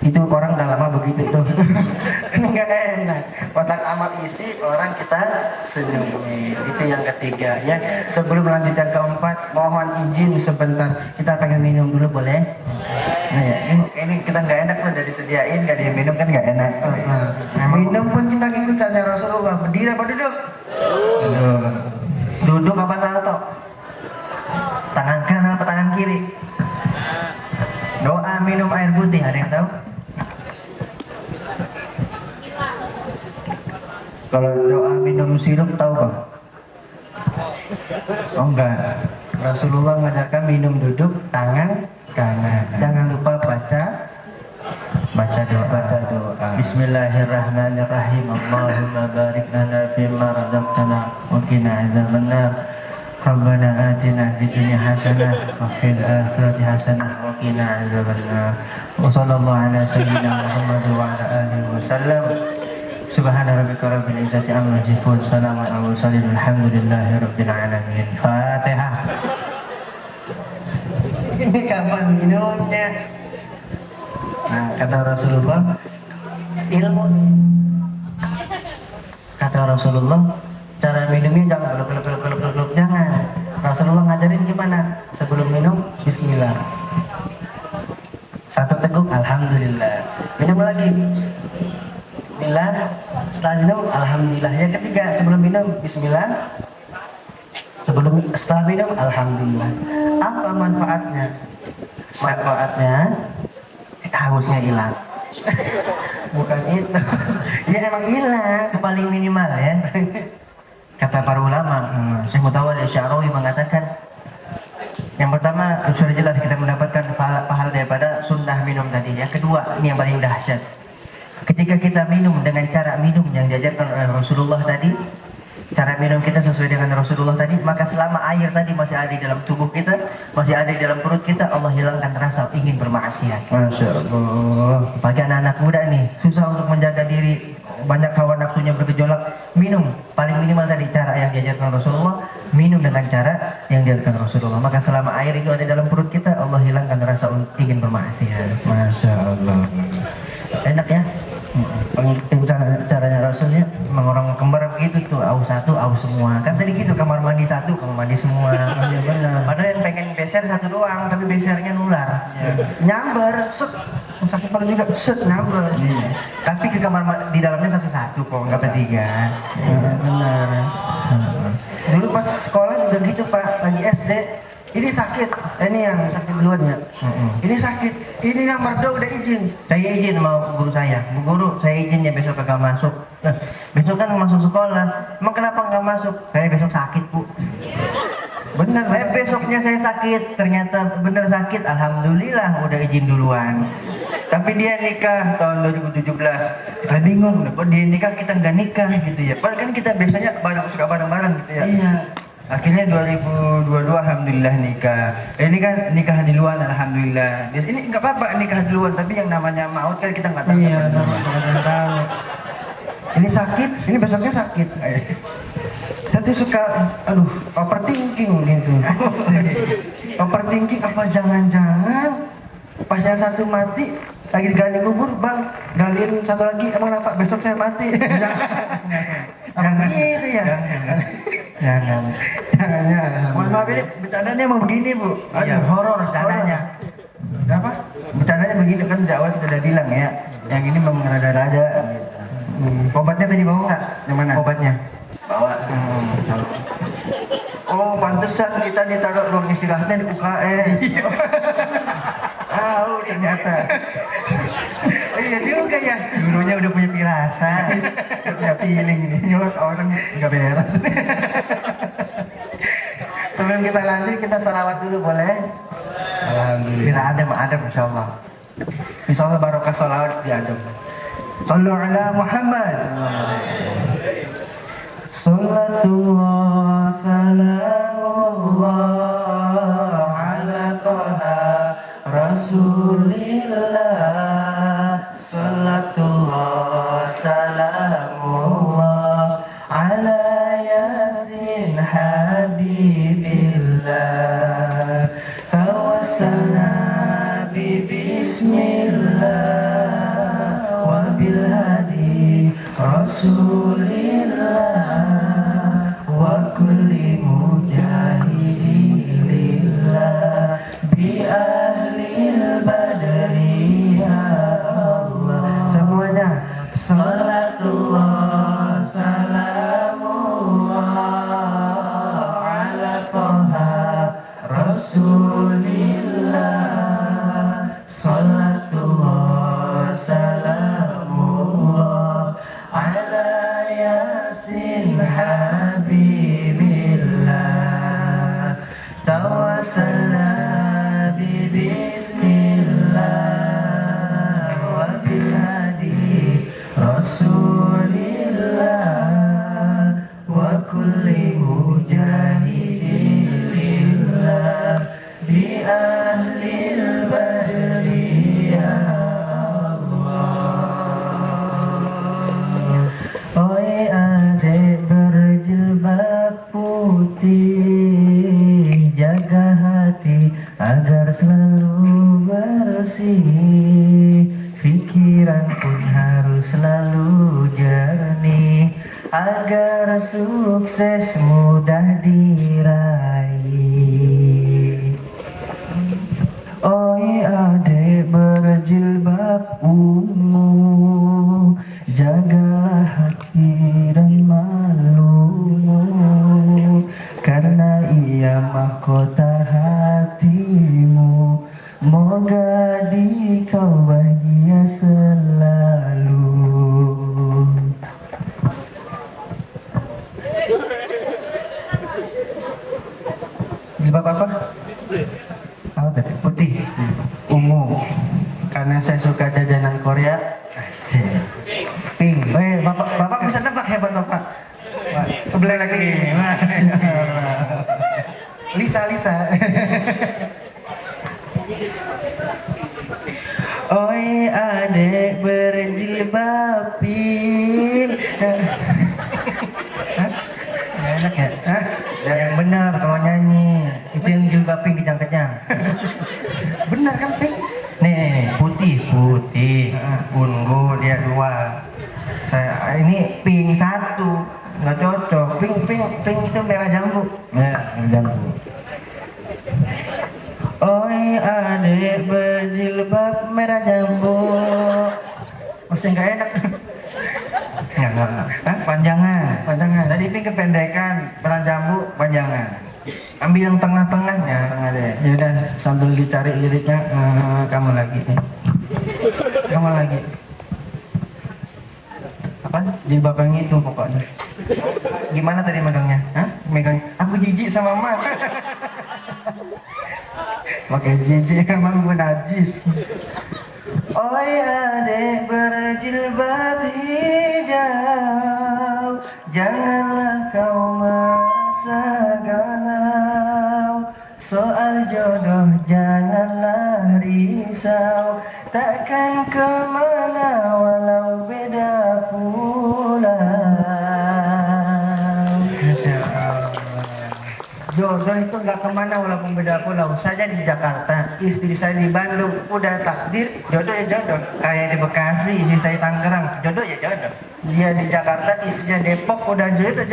Itu orang udah lama begitu tuh. Nggak enak. Kotak amal isi, orang kita senyumin. Itu yang ketiga ya. Sebelum lanjut yang keempat, mohon izin sebentar. Kita pengen minum dulu boleh? Nah ya, ini kita nggak enak tuh udah disediain, nggak dia minum kan nggak enak. Minum pun kita ikut cara Rasulullah. Berdiri apa duduk? Duduk apa salto? Tangan kanan apa tangan kiri? Doa minum air putih, ada yang tahu? Kalau doa minum sirup tahu bang? Oh enggak. Rasulullah mengajarkan minum duduk tangan kanan. Jangan lupa baca doa. Bismillahirrahmanirrahim. Allahumma barik lana fima razaqtana wa qina adzabannar. Rabbana atina fid dunya hasanah wa fil akhirati hasanah wa qina adzabannar. Wa sallallahu ala sayyidina Muhammad wa ala alihi wa sallam. Subhana rabbika rabbil izzati amma yasifun. Salamun alal mursalin. Alhamdulillahi rabbil alamin. Fatihah. Ini kapan minumnya? Nah, kata Rasulullah, ilmu nih. Kata Rasulullah, cara minumnya jangan beluk, jangan. Rasulullah ngajarin gimana? Sebelum minum, Bismillah. Satu teguk, Alhamdulillah. Minum lagi. Bismillah. Setelah minum, Alhamdulillah. Yang ketiga, sebelum minum, Bismillah. Setelah minum, Alhamdulillah. Apa manfaatnya? Manfaatnya Hausnya hilang. bukan itu. Ya emang hilang. Itu paling minimal ya. Kata para ulama, Syekh Mutawalli Sya'rawi mengatakan, yang pertama sudah jelas kita mendapatkan pahala daripada sunnah minum tadi. Yang kedua, ini yang paling dahsyat. Ketika kita minum dengan cara minum yang diajarkan oleh Rasulullah tadi, cara minum kita sesuai dengan Rasulullah tadi, maka selama air tadi masih ada di dalam tubuh kita, masih ada di dalam perut kita, Allah hilangkan rasa ingin bermaksiat. Masya Allah. Bagi anak-anak muda nih, susah untuk menjaga diri, banyak hawa nafsunya bergejolak, minum. Paling minimal tadi cara yang diajarkan Rasulullah, minum dengan cara yang diajarkan Rasulullah. Maka selama air itu ada dalam perut kita, Allah hilangkan rasa ingin bermaksiat. Masya Allah. Enak ya? Pengikutin caranya Rasulnya. Emang orang kembar begitu tuh, aus satu, aus semua. Kan tadi gitu, kamar mandi satu, kamar mandi semua. Iya benar. Padahal yang pengen beser satu doang, tapi besernya nular. Nyamber, set. Sakit perut juga, set nyamber. Tapi ke kamar di dalamnya satu-satu kok, nggak bertiga. Benar. Dulu pas sekolah juga gitu Pak, lagi SD. Ini sakit, ini yang sakit duluan ya. Ini sakit, ini nomor 2 udah izin. Saya izin sama guru saya, Bu Guru, saya izin ya besok kagak masuk. Nah, besok kan masuk sekolah, emang kenapa nggak masuk? Saya besok sakit, Bu. Benar, Besoknya saya sakit, ternyata bener sakit, alhamdulillah udah izin duluan. Tapi dia nikah tahun 2017. Kita bingung, kok dia nikah kita nggak nikah gitu ya. Padahal kan kita biasanya suka bareng-bareng gitu ya. Iya. Akhirnya 2022 alhamdulillah nikah. Ini kan nikah di luar alhamdulillah. Ini nggak apa-apa nikah di luar, tapi yang namanya maut kan kita nggak tahu. Iya, nggak tahu. Ini sakit, ini besoknya sakit. Saya tuh suka, overthinking gitu. Overthinking apa jangan-jangan pas yang satu mati lagi digali kubur, bang, galiin satu lagi, emang kenapa besok saya mati? Jangan gitu ya. Jangan. Mohon maaf ini bercandanya emang begini bu. Iya, horor dananya. Apa? Bercandanya begini kan di awal kita udah bilang ya. Yang ini memang rada-rada. Obatnya tadi bawa nggak? Yang mana? Obatnya. Bawa. Oh, pantesan kita ditaruh ruang istirahatnya di UKS. Tahu ternyata. Iya juga ya. Gurunya udah punya firasat. Punya feeling ini orang nggak beres. Sebelum kita lanjut, kita salawat dulu boleh? Alhamdulillah. Tidak ada insya Allah. Insya Allah barokah salawat di adem. Sallu ala Muhammad. Salatullah salamullah ala taha Rasulillah. Salatullah salamullah ala yasin habibillah. Tawassalna bi bismillah Rasulillah wa kulli mujahidin lillah bi ahlil badri ya Allah. Semuanya. Salatullah salamullah ala Toha Rasulillah. Salatullah salamullah ala Yasin Habibillah. Tawassalna bi bismillah wa bil hadi Rasulillah wa kulli mujahidin lillah bi ahlil badri ya Allah. Oi adik berjilbab putih, jaga hati agar selalu bersih. Pikiran pun harus selalu jernih agar sukses mudah diraih. Oi adik berjilbab ungu, jagalah hati dan malumu, karena ia mahkota hatimu. Moga di kau bahagia selalu. Jilbab apa? Apa tadi? Putih, ungu. Karena saya suka jajanan Korea. Asik. Pink. Bapak bisa nebak, hebat bapak. Beli lagi. Lisa. Oi adek berjilbab pink. Hah? Nggak enak ya? Hah? Yang benar kalau nyanyi itu yang jilbab pink kejang-kejang. Benar kan pink? Nih putih, ungu dia dua. Saya ini pink satu, nggak cocok. Pink itu merah jambu. Ya, merah jambu. Oi adek berjilbab merah jambu. Masih nggak enak. Nggak. Hah? Panjangan. Tadi pink kependekan, merah jambu panjangan. Ambil yang tengah-tengahnya. Tengah deh. Ya udah sambil dicari liriknya, kamu lagi. Kamu lagi. Apa? Jilbab yang itu pokoknya. Gimana tadi megangnya? Hah? Megang. Aku jijik sama Mas. Pakai jijik emang gue najis. Oi adek berjilbab hijau, janganlah kau merasa galau. Soal jodoh janganlah risau, takkan kemana walau beda pulau. Masya Allah. Jodoh itu nggak kemana walaupun beda pulau. Saya di Jakarta, istri saya di Bandung. Udah takdir, jodoh ya jodoh. Kayak di Bekasi, istri saya Tangerang, jodoh ya jodoh. Dia di Jakarta, istrinya Depok, udah jodoh.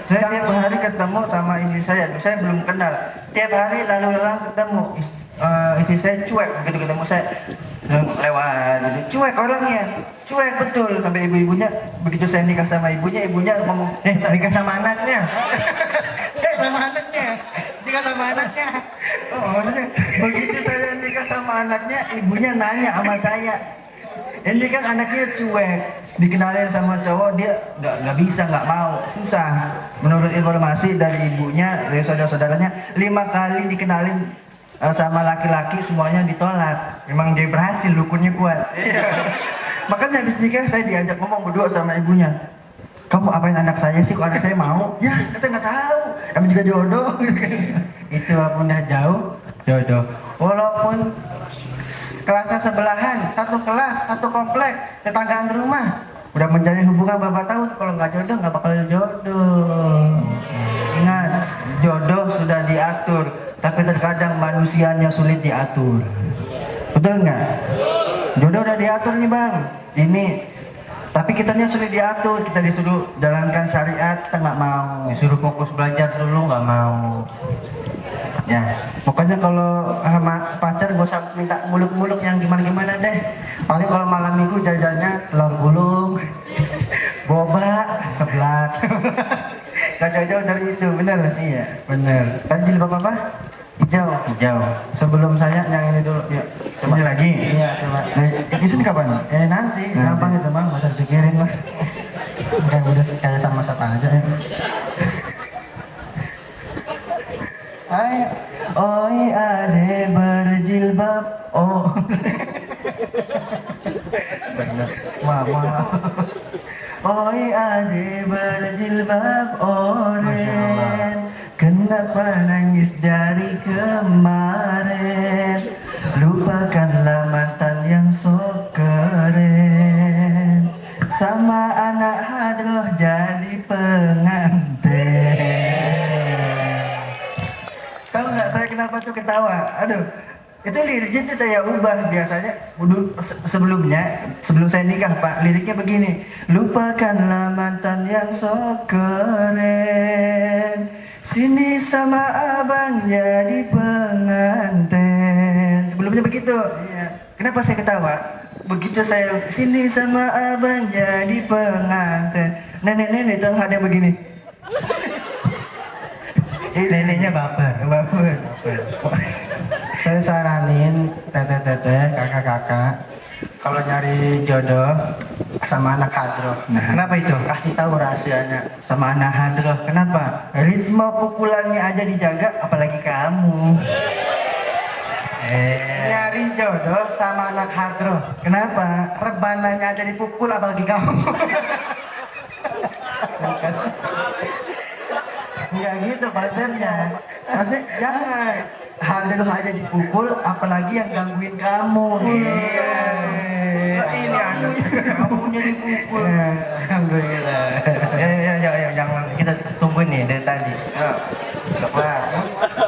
Saya tiap hari ketemu sama istri saya belum kenal. Tiap hari lalu lalang ketemu. Istri saya cuek, begitu ketemu saya lewat gitu. Cuek orangnya, cuek betul. Sampai ibu-ibunya, begitu saya nikah sama ibunya ngomong, Nikah sama anaknya. nikah sama anaknya. Oh, maksudnya begitu saya nikah sama anaknya, ibunya nanya sama saya. Ini kan anaknya cuek, dikenalin sama cowok dia nggak bisa, nggak mau, susah. Menurut informasi dari ibunya, dari saudara-saudaranya, 5 kali dikenalin sama laki-laki semuanya ditolak. Memang dia berhasil, dukunnya kuat. Iya. Makanya habis nikah saya diajak ngomong berdua sama ibunya. Kamu apain anak saya sih? Kok anak saya mau? Ya, kita nggak tahu. Kami juga jodoh. Itu walaupun udah jauh, jodoh. Walaupun kelasnya sebelahan, satu kelas, satu komplek, tetanggaan rumah. Udah menjalin hubungan beberapa tahun, kalau nggak jodoh nggak bakal jodoh. Ingat, jodoh sudah diatur, tapi terkadang manusianya sulit diatur. Betul nggak? Jodoh udah diatur nih bang. Ini Tapi kitanya sudah diatur, kita disuruh jalankan syariat, kita nggak mau. Disuruh fokus belajar dulu nggak mau. Ya, Pokoknya kalau sama pacar gak usah minta muluk-muluk yang gimana-gimana deh. Paling kalau malam minggu jajannya telur gulung, boba 11. Gak jauh-jauh dari itu, bener? Iya, bener. Kan jilbab apa? Hijau. hijau. Sebelum saya yang ini dulu, yuk. Ini lagi? Iya, coba. Nah, ini kapan? Nanti, gampang itu mah, masa dipikirin mah. Udah kayak sama siapa aja ya. Hai, oi ade berjilbab, oh. Bener, maaf. Oi ade berjilbab oren, kenapa nangis dari kemarin? Lupakanlah mantan yang sok keren, sama anak hadroh jadi pengantin. Tahu nggak saya kenapa tuh ketawa? Aduh, itu liriknya tuh saya ubah. Biasanya sebelum saya nikah Pak, liriknya begini: lupakanlah mantan yang sok keren, sini sama abang jadi pengantin. Sebelumnya begitu. Iya. Kenapa saya ketawa? Begitu saya sini sama abang jadi pengantin, nenek-nenek itu ada begini. Neneknya baper. Saya saranin teteh-teteh, kakak-kakak, kalau nyari jodoh sama anak hadroh. Nah, kenapa itu? Kasih tahu rahasianya sama anak hadroh. Kenapa? Ritme pukulannya aja dijaga, apalagi kamu. Nyari jodoh sama anak hadroh. Kenapa? Rebananya aja dipukul, apalagi kamu. Ya gitu pacarnya. Maksudnya jangan handle aja dipukul, apalagi yang gangguin kamu. Ini kamunya dipukul. Alhamdulillah. Ya, jangan kita tungguin nih dari tadi. Coklat.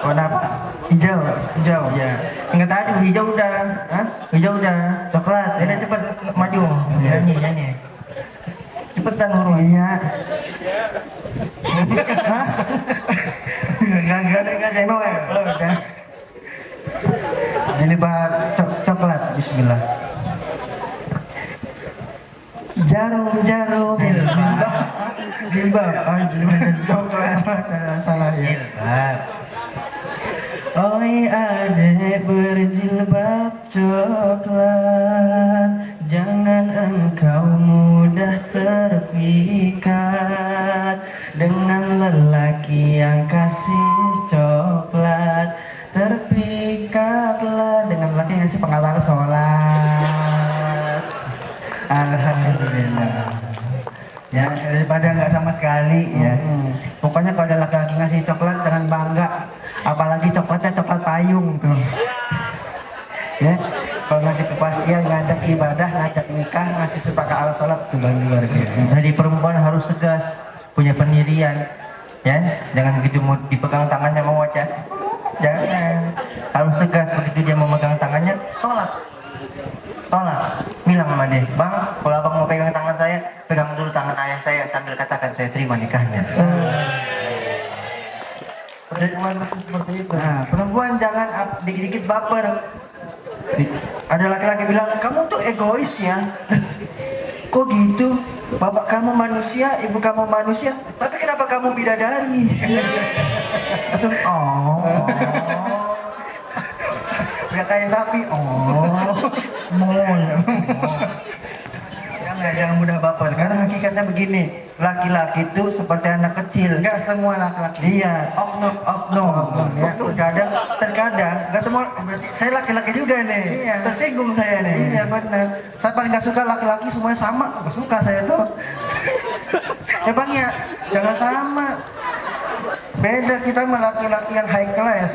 Warna apa? Hijau. Hijau ya. Enggak tadi hijau udah. Hah? Hijau udah. Coklat. Udah cepet maju. Iya. Nyanyi. Cepetan huruf. Iya. Enggak saya mau ya. Jilbab coklat, bismillah. Jarum jilbab coklat, salah ya. Oi adek berjilbab coklat, jangan engkau mudah terpikat dengan lelaki yang kasih coklat. Terpikatlah dengan lelaki yang kasih pengantar sholat. Alhamdulillah. Ya daripada nggak sama sekali ya. Pokoknya kalau ada laki-laki ngasih coklat jangan bangga. Apalagi coklatnya coklat payung tuh. Ya, kalau ngasih kepastian, ngajak ibadah, ngajak nikah, ngasih sepakat ala sholat tuh luar biasa. Jadi perempuan harus tegas, punya pendirian, ya. Jangan begitu mau dipegang tangannya mau wajah. Jangan. Harus tegas, begitu dia mau megang tangannya, tolak. Bilang sama dia, bang, kalau abang mau pegang tangan saya, pegang dulu tangan ayah saya sambil katakan saya terima nikahnya. Perempuan seperti itu. Nah, perempuan jangan dikit-dikit baper. Ada laki-laki bilang, kamu tuh egois ya. Kok gitu? Bapak kamu manusia, ibu kamu manusia, tapi kenapa kamu bidadari? Langsung, oh. Udah kayak sapi, jangan mudah baper. Karena hakikatnya begini, laki-laki itu seperti anak kecil. Enggak semua laki-laki. Iya, oknum ya. Terkadang enggak semua. Berarti saya laki-laki juga nih. Iya. Tersinggung saya nih. Iya benar. Saya paling nggak suka laki-laki semuanya sama. Nggak suka saya tuh. Bang ya, jangan sama. Beda kita sama laki-laki yang high class.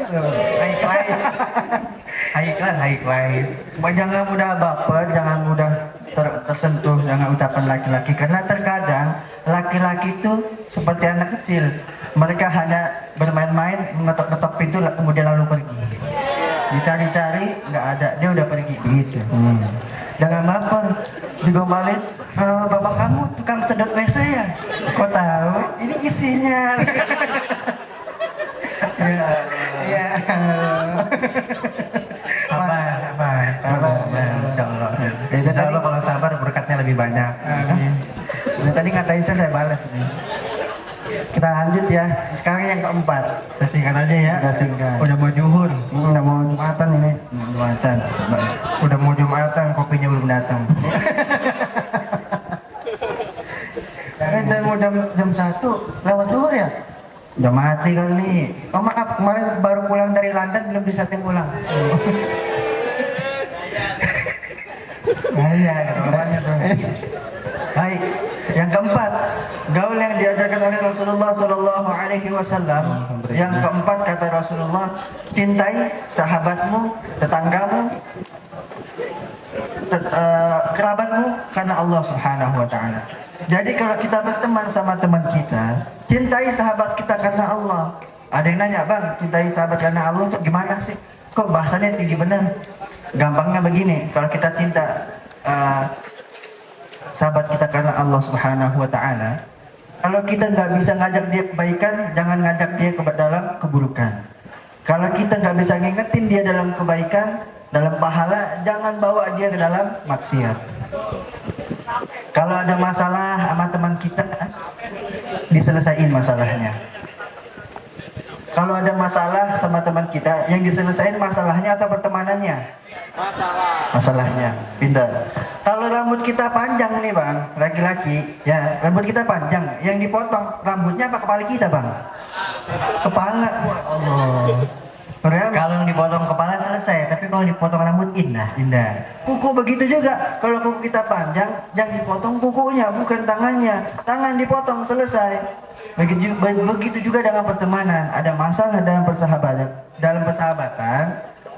High class. Jangan mudah baper, jangan mudah tersentuh dengan ucapan laki-laki, karena terkadang laki-laki itu seperti anak kecil, mereka hanya bermain-main, mengetok-ketok pintu kemudian lalu pergi, dicari-cari nggak ada, dia udah pergi gitu. Jangan baper, digombalin, bapak kamu tukang sedot WC ya? Kok tahu? Ini isinya. Ya, Ya. Sabar. Insya Allah. Insya Allah kalau sabar berkatnya lebih banyak. Amin. Nah, tadi ngatain saya balas nih. Kita lanjut ya. Sekarang yang keempat. saya singkat aja ya. Kita singkat. Udah mau juhur. Udah mau Jumatan ini. Jumatan. Udah mau Jumatan, kopinya belum datang. Kita mau jam 1 lewat zuhur ya? Udah mati kali. Oh maaf, kemarin baru pulang dari London belum bisa pulang. Nah, iya, ada orangnya tuh. Baik, yang keempat, gaul yang diajarkan oleh Rasulullah Shallallahu Alaihi Wasallam. Yang keempat kata Rasulullah, cintai sahabatmu, tetanggamu, kerabatmu karena Allah Subhanahu Wa Taala. Jadi kalau kita berteman sama teman kita, cintai sahabat kita karena Allah. Ada yang nanya, bang, cintai sahabat karena Allah itu gimana sih? Kok bahasanya tinggi benar? Gampangnya begini, kalau kita cinta sahabat kita karena Allah Subhanahu Wa Taala, kalau kita nggak bisa ngajak dia kebaikan, jangan ngajak dia ke dalam keburukan. Kalau kita nggak bisa ngingetin dia dalam kebaikan, dalam pahala, jangan bawa dia ke dalam maksiat. Kalau ada masalah sama teman kita, diselesaikan masalahnya. Kalau ada masalah sama teman kita, yang diselesaikan masalahnya atau pertemanannya? Masalahnya. Pintar. Kalau rambut kita panjang nih bang, laki-laki, ya rambut kita panjang, yang dipotong rambutnya apa kepala kita bang? Kepala. Wah, Allah. Kalau dipotong kepala selesai, tapi kalau dipotong rambut indah. Indah. Kuku begitu juga. Kalau kuku kita panjang, yang dipotong kukunya, bukan tangannya. Tangan dipotong selesai. Begitu juga dengan pertemanan. Ada masalah dalam persahabatan. Dalam persahabatan,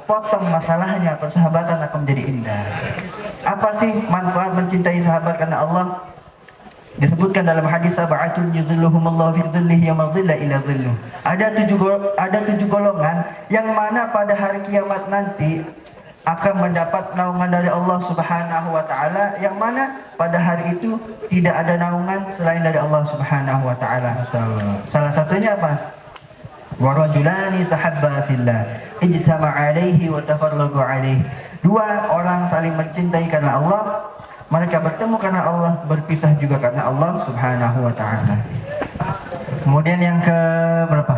potong masalahnya, persahabatan akan menjadi indah. Apa sih manfaat mencintai sahabat karena Allah? Disebutkan dalam hadis sab'atun yuzilluhumullahu fi dhillihi yauma dhilla illa dhilluh. Ada tujuh golongan yang mana pada hari kiamat nanti akan mendapat naungan dari Allah Subhanahu wa taala, yang mana pada hari itu tidak ada naungan selain dari Allah Subhanahu wa taala. Salah satunya apa? Wa rajulani tahabba fillah ijtama'a alaihi wa tafarraqu alaihi. Dua orang saling mencintai karena Allah, mereka bertemu karena Allah, berpisah juga karena Allah Subhanahu wa taala. Kemudian yang ke berapa?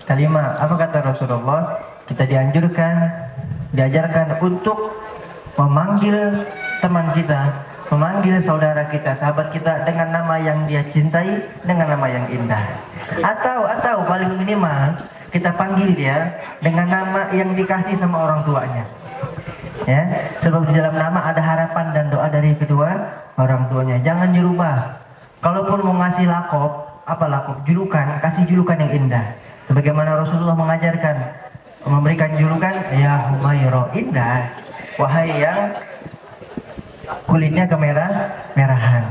Kelima. Apa kata Rasulullah? Kita diajarkan untuk memanggil teman kita, memanggil saudara kita, sahabat kita dengan nama yang dia cintai, dengan nama yang indah. Atau paling minimal kita panggil dia dengan nama yang dikasih sama orang tuanya. Ya, sebab di dalam nama ada harapan dan doa dari kedua orang tuanya. Jangan dirubah. Kalaupun mau ngasih lakop, apa lakop? Julukan, kasih julukan yang indah. Sebagaimana Rasulullah mengajarkan, memberikan julukan ya Humairo, indah. Wahai yang kulitnya kemerahan.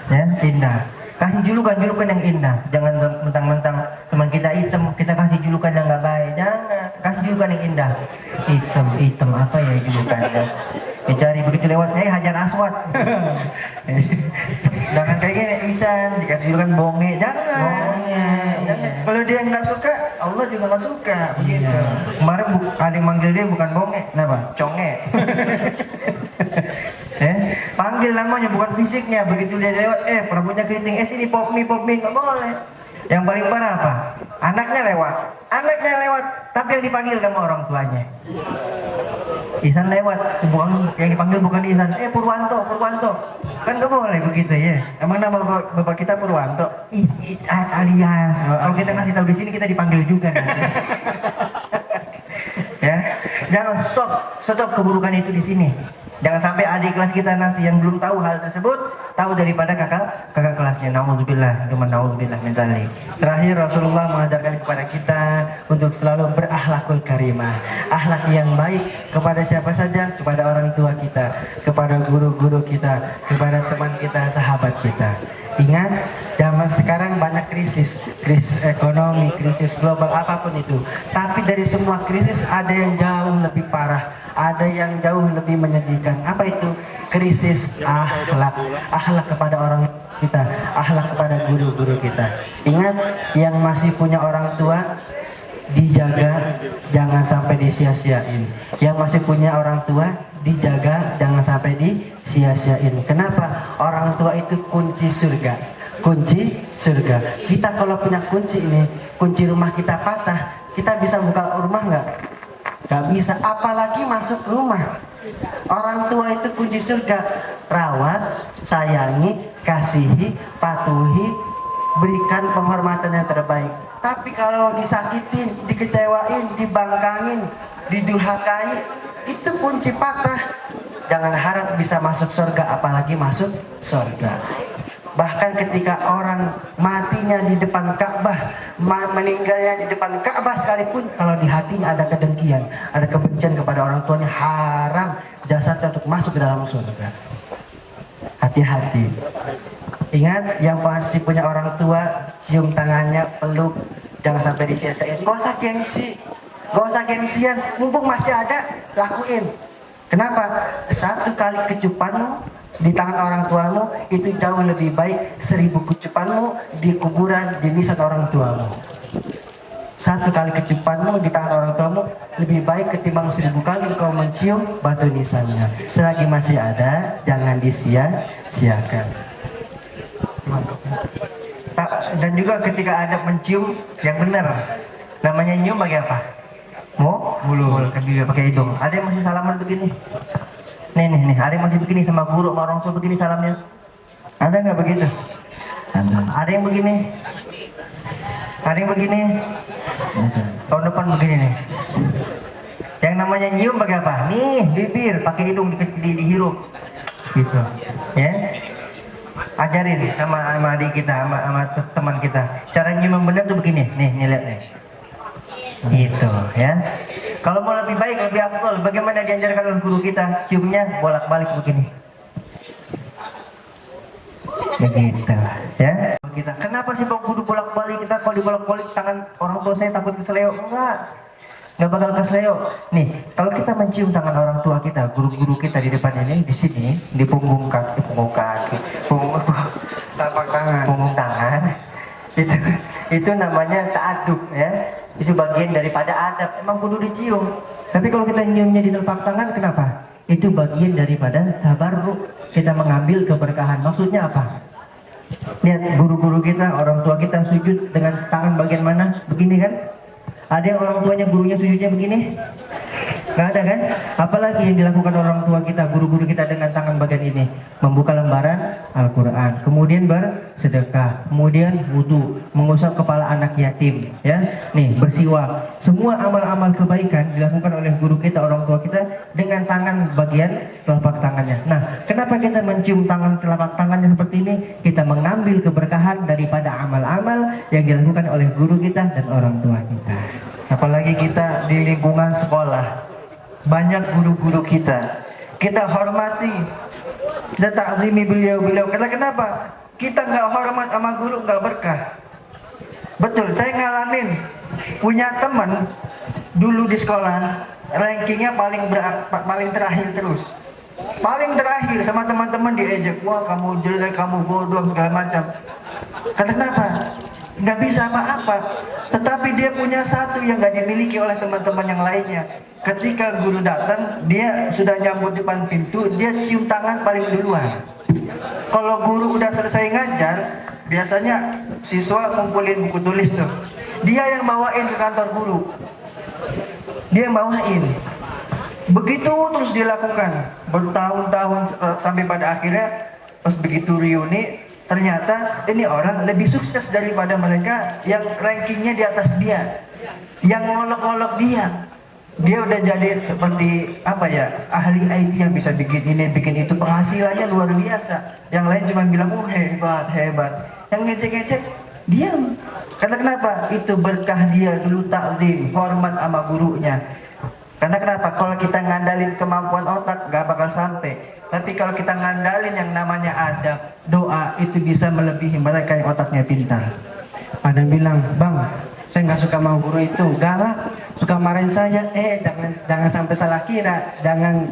Ya, indah. Kasih julukan yang indah. Jangan mentang-mentang teman kita hitam, kita kasih julukan yang nggak baik. Jangan, kasih julukan yang indah. Hitam apa ya julukannya? Dicari begitu lewat, Hajar Aswad. Jangan kayak gini, Isan dikasih julukan bonge. Jangan. Kalau dia nggak suka, Allah juga nggak suka. Begitu. Kemarin ada yang manggil dia bukan bonge, Kenapa? conge. Panggil namanya bukan fisiknya. Begitu dia lewat, rambutnya keriting, sini pop mie nggak boleh. Yang paling parah apa? Anaknya lewat, tapi yang dipanggil nama orang tuanya. Ihsan lewat, yang dipanggil bukan Ihsan, Purwanto, kan nggak boleh begitu ya. Emang nama bapak kita Purwanto? Alias, kalau kita ngasih tahu di sini kita dipanggil juga nanti. Ya, jangan stop keburukan itu di sini. Jangan sampai adik kelas kita nanti yang belum tahu hal tersebut tahu daripada kakak kelasnya. Nauzubillah min dzalik. Terakhir Rasulullah mengajarkan kepada kita untuk selalu berakhlakul karimah, akhlak yang baik kepada siapa saja, kepada orang tua kita, kepada guru-guru kita, kepada teman kita, sahabat kita. Ingat, zaman sekarang banyak krisis ekonomi, krisis global, apapun itu. Tapi dari semua krisis ada yang jauh lebih parah, ada yang jauh lebih menyedihkan. Apa itu? Krisis akhlak, akhlak kepada orang kita, akhlak kepada guru-guru kita. Ingat, yang masih punya orang tua dijaga, jangan sampai disia-siain. Yang masih punya orang tua dijaga, jangan sampai disia-siain. Kenapa? Orang tua itu kunci surga. Kunci surga. Kita kalau punya kunci ini, kunci rumah kita patah, kita bisa buka rumah nggak? Nggak bisa. Apalagi masuk rumah. Orang tua itu kunci surga. Rawat, sayangi, kasihi, patuhi, berikan penghormatan yang terbaik. Tapi kalau disakitin, dikecewain, dibangkangin, didurhakai, itu kunci patah. Jangan harap bisa masuk surga, apalagi masuk surga. Bahkan ketika orang matinya di depan Ka'bah, meninggalnya di depan Ka'bah sekalipun, kalau di hatinya ada kedengkian, ada kebencian kepada orang tuanya, haram jasadnya untuk masuk ke dalam surga. Hati-hati. Ingat, yang masih punya orang tua, cium tangannya, peluk, jangan sampai disia-siain. Gak usah gengsi, gak usah gengsian, mumpung masih ada, lakuin. Kenapa? Satu kali kecupanmu di tangan orang tuamu itu jauh lebih baik 1000 kecupanmu di kuburan di nisan orang tuamu. Satu kali kecupanmu di tangan orang tuamu lebih baik ketimbang 1000 kali kau mencium batu nisannya. Selagi masih ada, jangan disia-siakan. Dan juga ketika ada mencium yang benar, namanya nyium pakai apa? Mulut, pakai hidung. Ada yang masih salaman begini? Nih, ada yang masih begini sama guru, sama orang tua begini salamnya? Ada nggak begitu? Ada yang begini? Ada yang begini? Tahun depan begini nih. Yang namanya nyium pakai apa? Nih, bibir, pakai hidung dihirup. Gitu, ya. Ajarin sama adik kita, sama teman kita. Cara nyium yang benar tuh begini. Nih lihat nih. Gitu, ya. Kalau mau lebih baik, lebih afdol, bagaimana diajarkan oleh guru kita? Ciumnya bolak-balik begini. Begitu, ya. Kita, kenapa sih Pak Guru bolak-balik? Kita kalau dibolak-balik tangan orang tua saya takut kesleo. Nggak bakal kesleo. Nih, kalau kita mencium tangan orang tua kita, guru-guru kita di depan ini, di sini, di punggung kaki, punggung tangan, itu namanya ta'adub, ya. Itu bagian daripada adab. Emang kudu dicium. Tapi kalau kita nyiumnya di telapak tangan, kenapa? Itu bagian daripada tabarruk. Kita mengambil keberkahan. Maksudnya apa? Lihat guru-guru kita, orang tua kita sujud dengan tangan bagian mana? Begini kan? Ada yang orang tuanya gurunya sujudnya begini? Nggak ada kan? Apalagi yang dilakukan orang tua kita, guru-guru kita dengan tangan bagian ini, membuka lembaran Al-Quran, kemudian bersedekah, kemudian wudhu, mengusap kepala anak yatim, ya, nih bersiwak. Semua amal-amal kebaikan dilakukan oleh guru kita, orang tua kita dengan tangan bagian telapak tangannya. Nah, kenapa kita mencium tangan telapak tangannya seperti ini? Kita mengambil keberkahan daripada amal-amal yang dilakukan oleh guru kita dan orang tua kita. Apalagi kita di lingkungan sekolah, banyak guru-guru kita hormati, kita takzimi beliau-beliau. Karena kenapa? Kita nggak hormat sama guru, nggak berkah. Betul, saya ngalamin punya teman dulu di sekolah, rankingnya paling terakhir terus. Paling terakhir, sama teman-teman diejek, wah kamu jelek, kamu bodoh, segala macam. Kenapa? Nggak bisa apa-apa. Tetapi dia punya satu yang nggak dimiliki oleh teman-teman yang lainnya. Ketika guru datang, dia sudah nyambut depan pintu, dia cium tangan paling duluan. Kalau guru udah selesai ngajar, biasanya siswa ngumpulin buku tulis tuh. Dia yang bawain ke kantor guru. Dia yang bawain. Begitu terus dilakukan bertahun-tahun sampai pada akhirnya pas begitu reuni, ternyata ini orang lebih sukses daripada mereka yang rankingnya di atas dia, yang ngolok-ngolok dia. Dia udah jadi seperti apa ya, ahli IT yang bisa bikin ini, bikin itu, penghasilannya luar biasa. Yang lain cuma bilang, oh hebat. Yang ngecek-ngecek, diam. Karena kenapa? Itu berkah dia dulu taklim, hormat sama gurunya. Karena kenapa? Kalau kita ngandalin kemampuan otak gak bakal sampai. Tapi kalau kita ngandalin yang namanya adab, doa, itu bisa melebihi mereka yang otaknya pintar. Ada yang bilang, bang, saya nggak suka sama guru itu, galak, suka marahin saya. Jangan sampai salah kira, jangan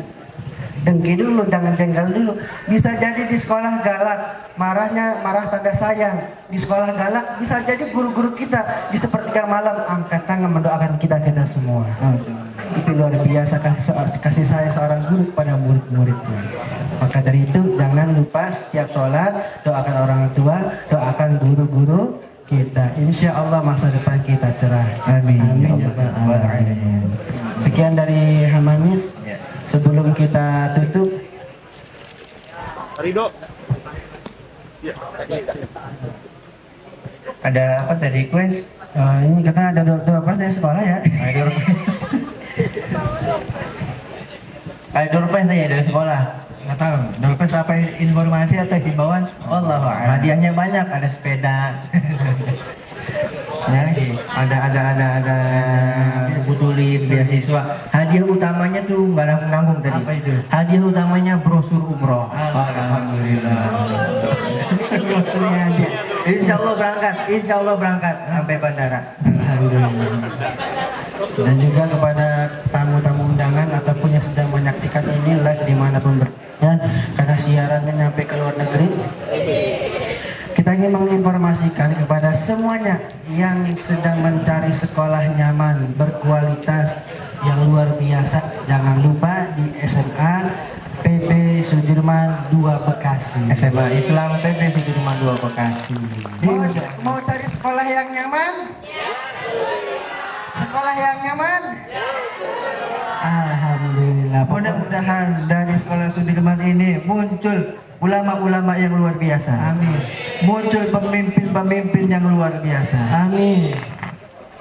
dengki dulu, jangan jengkel dulu. Bisa jadi di sekolah galak, marah tanda sayang. Di sekolah galak, bisa jadi guru-guru kita di sepertiga malam angkat tangan mendoakan kita semua. Itu luar biasa kasih sayang seorang guru kepada murid-muridnya. Maka dari itu jangan lupa setiap sholat doakan orang tua, doakan guru-guru kita. Insya Allah masa depan kita cerah. Amin. Amin. Amin. Sekian dari Hamanis. Sebelum kita tutup, Ridho. Ada apa tadi kuis? ini katanya ada doa dari sekolah ya. Ada doorprize ya dari sekolah. Nggak tahu, dompet sampai informasi atau himbauan? Allahu a'lam. Hadiahnya banyak, ada sepeda. Ya, ada buku tulis, beasiswa. Hadiah utamanya tuh nggak nanggung tadi. Apa itu? Hadiah utamanya brosur umroh. Alhamdulillah. Brosurnya aja. Insya Allah berangkat sampai bandara. Alhamdulillah. Dan juga kepada tamu-tamu undangan ataupun yang sedang menyaksikan ini live dimanapun berada, karena siarannya nyampe ke luar negeri. Kita ingin menginformasikan kepada semuanya yang sedang mencari sekolah nyaman, berkualitas, yang luar biasa. Jangan lupa di SMA PB Sudirman 2 Bekasi. SMA Islam PB Sudirman 2 Bekasi. Mau cari sekolah yang nyaman? Sekolah yang nyaman? Alhamdulillah. Mudah-mudahan dari sekolah Sudirman ini muncul ulama-ulama yang luar biasa. Amin. Muncul pemimpin-pemimpin yang luar biasa. Amin.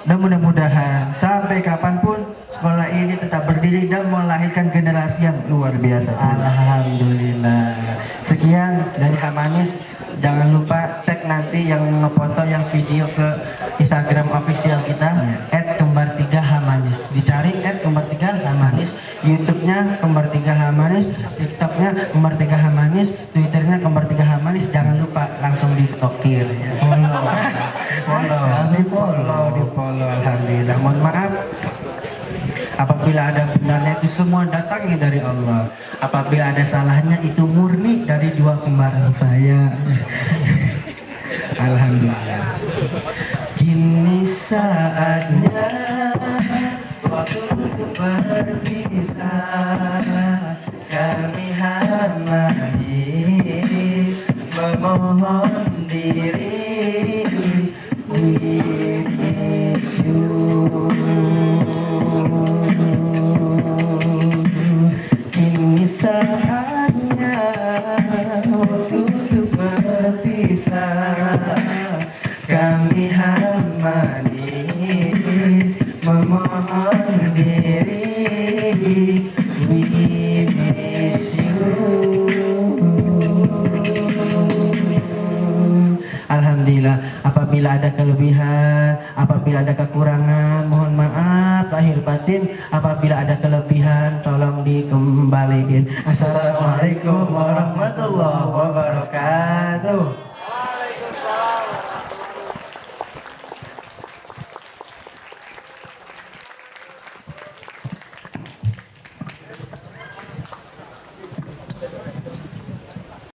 Dan mudah-mudahan sampai kapanpun sekolah ini tetap berdiri dan melahirkan generasi yang luar biasa. Alhamdulillah. Sekian dari Hamanis. Jangan lupa tag nanti yang ngefoto yang video ke Instagram official kita @kembar3hamanis. Dicari @kembar3hamanis, YouTube-nya kembar3hamanis, TikTok-nya kembar3hamanis, Twitter-nya kembar3hamanis. Jangan lupa langsung diblokir. Follow, di follow. Alhamdulillah. Mohon maaf apabila ada benarnya, itu semua datangnya dari Allah. Apabila ada salahnya, itu murni dari dua kembar saya. Alhamdulillah. Kini saatnya waktu berpisah, kami Hamanis memohon diri. We miss you. Kini saatnya waktu untuk berpisah, kami Hamanis memohon diri. We miss you. Alhamdulillah, apabila ada kelebihan, apabila ada kekurangan, mohon maaf lahir batin. Apabila ada kelebihan, tolong dikembaliin. Assalamualaikum warahmatullahi wabarakatuh.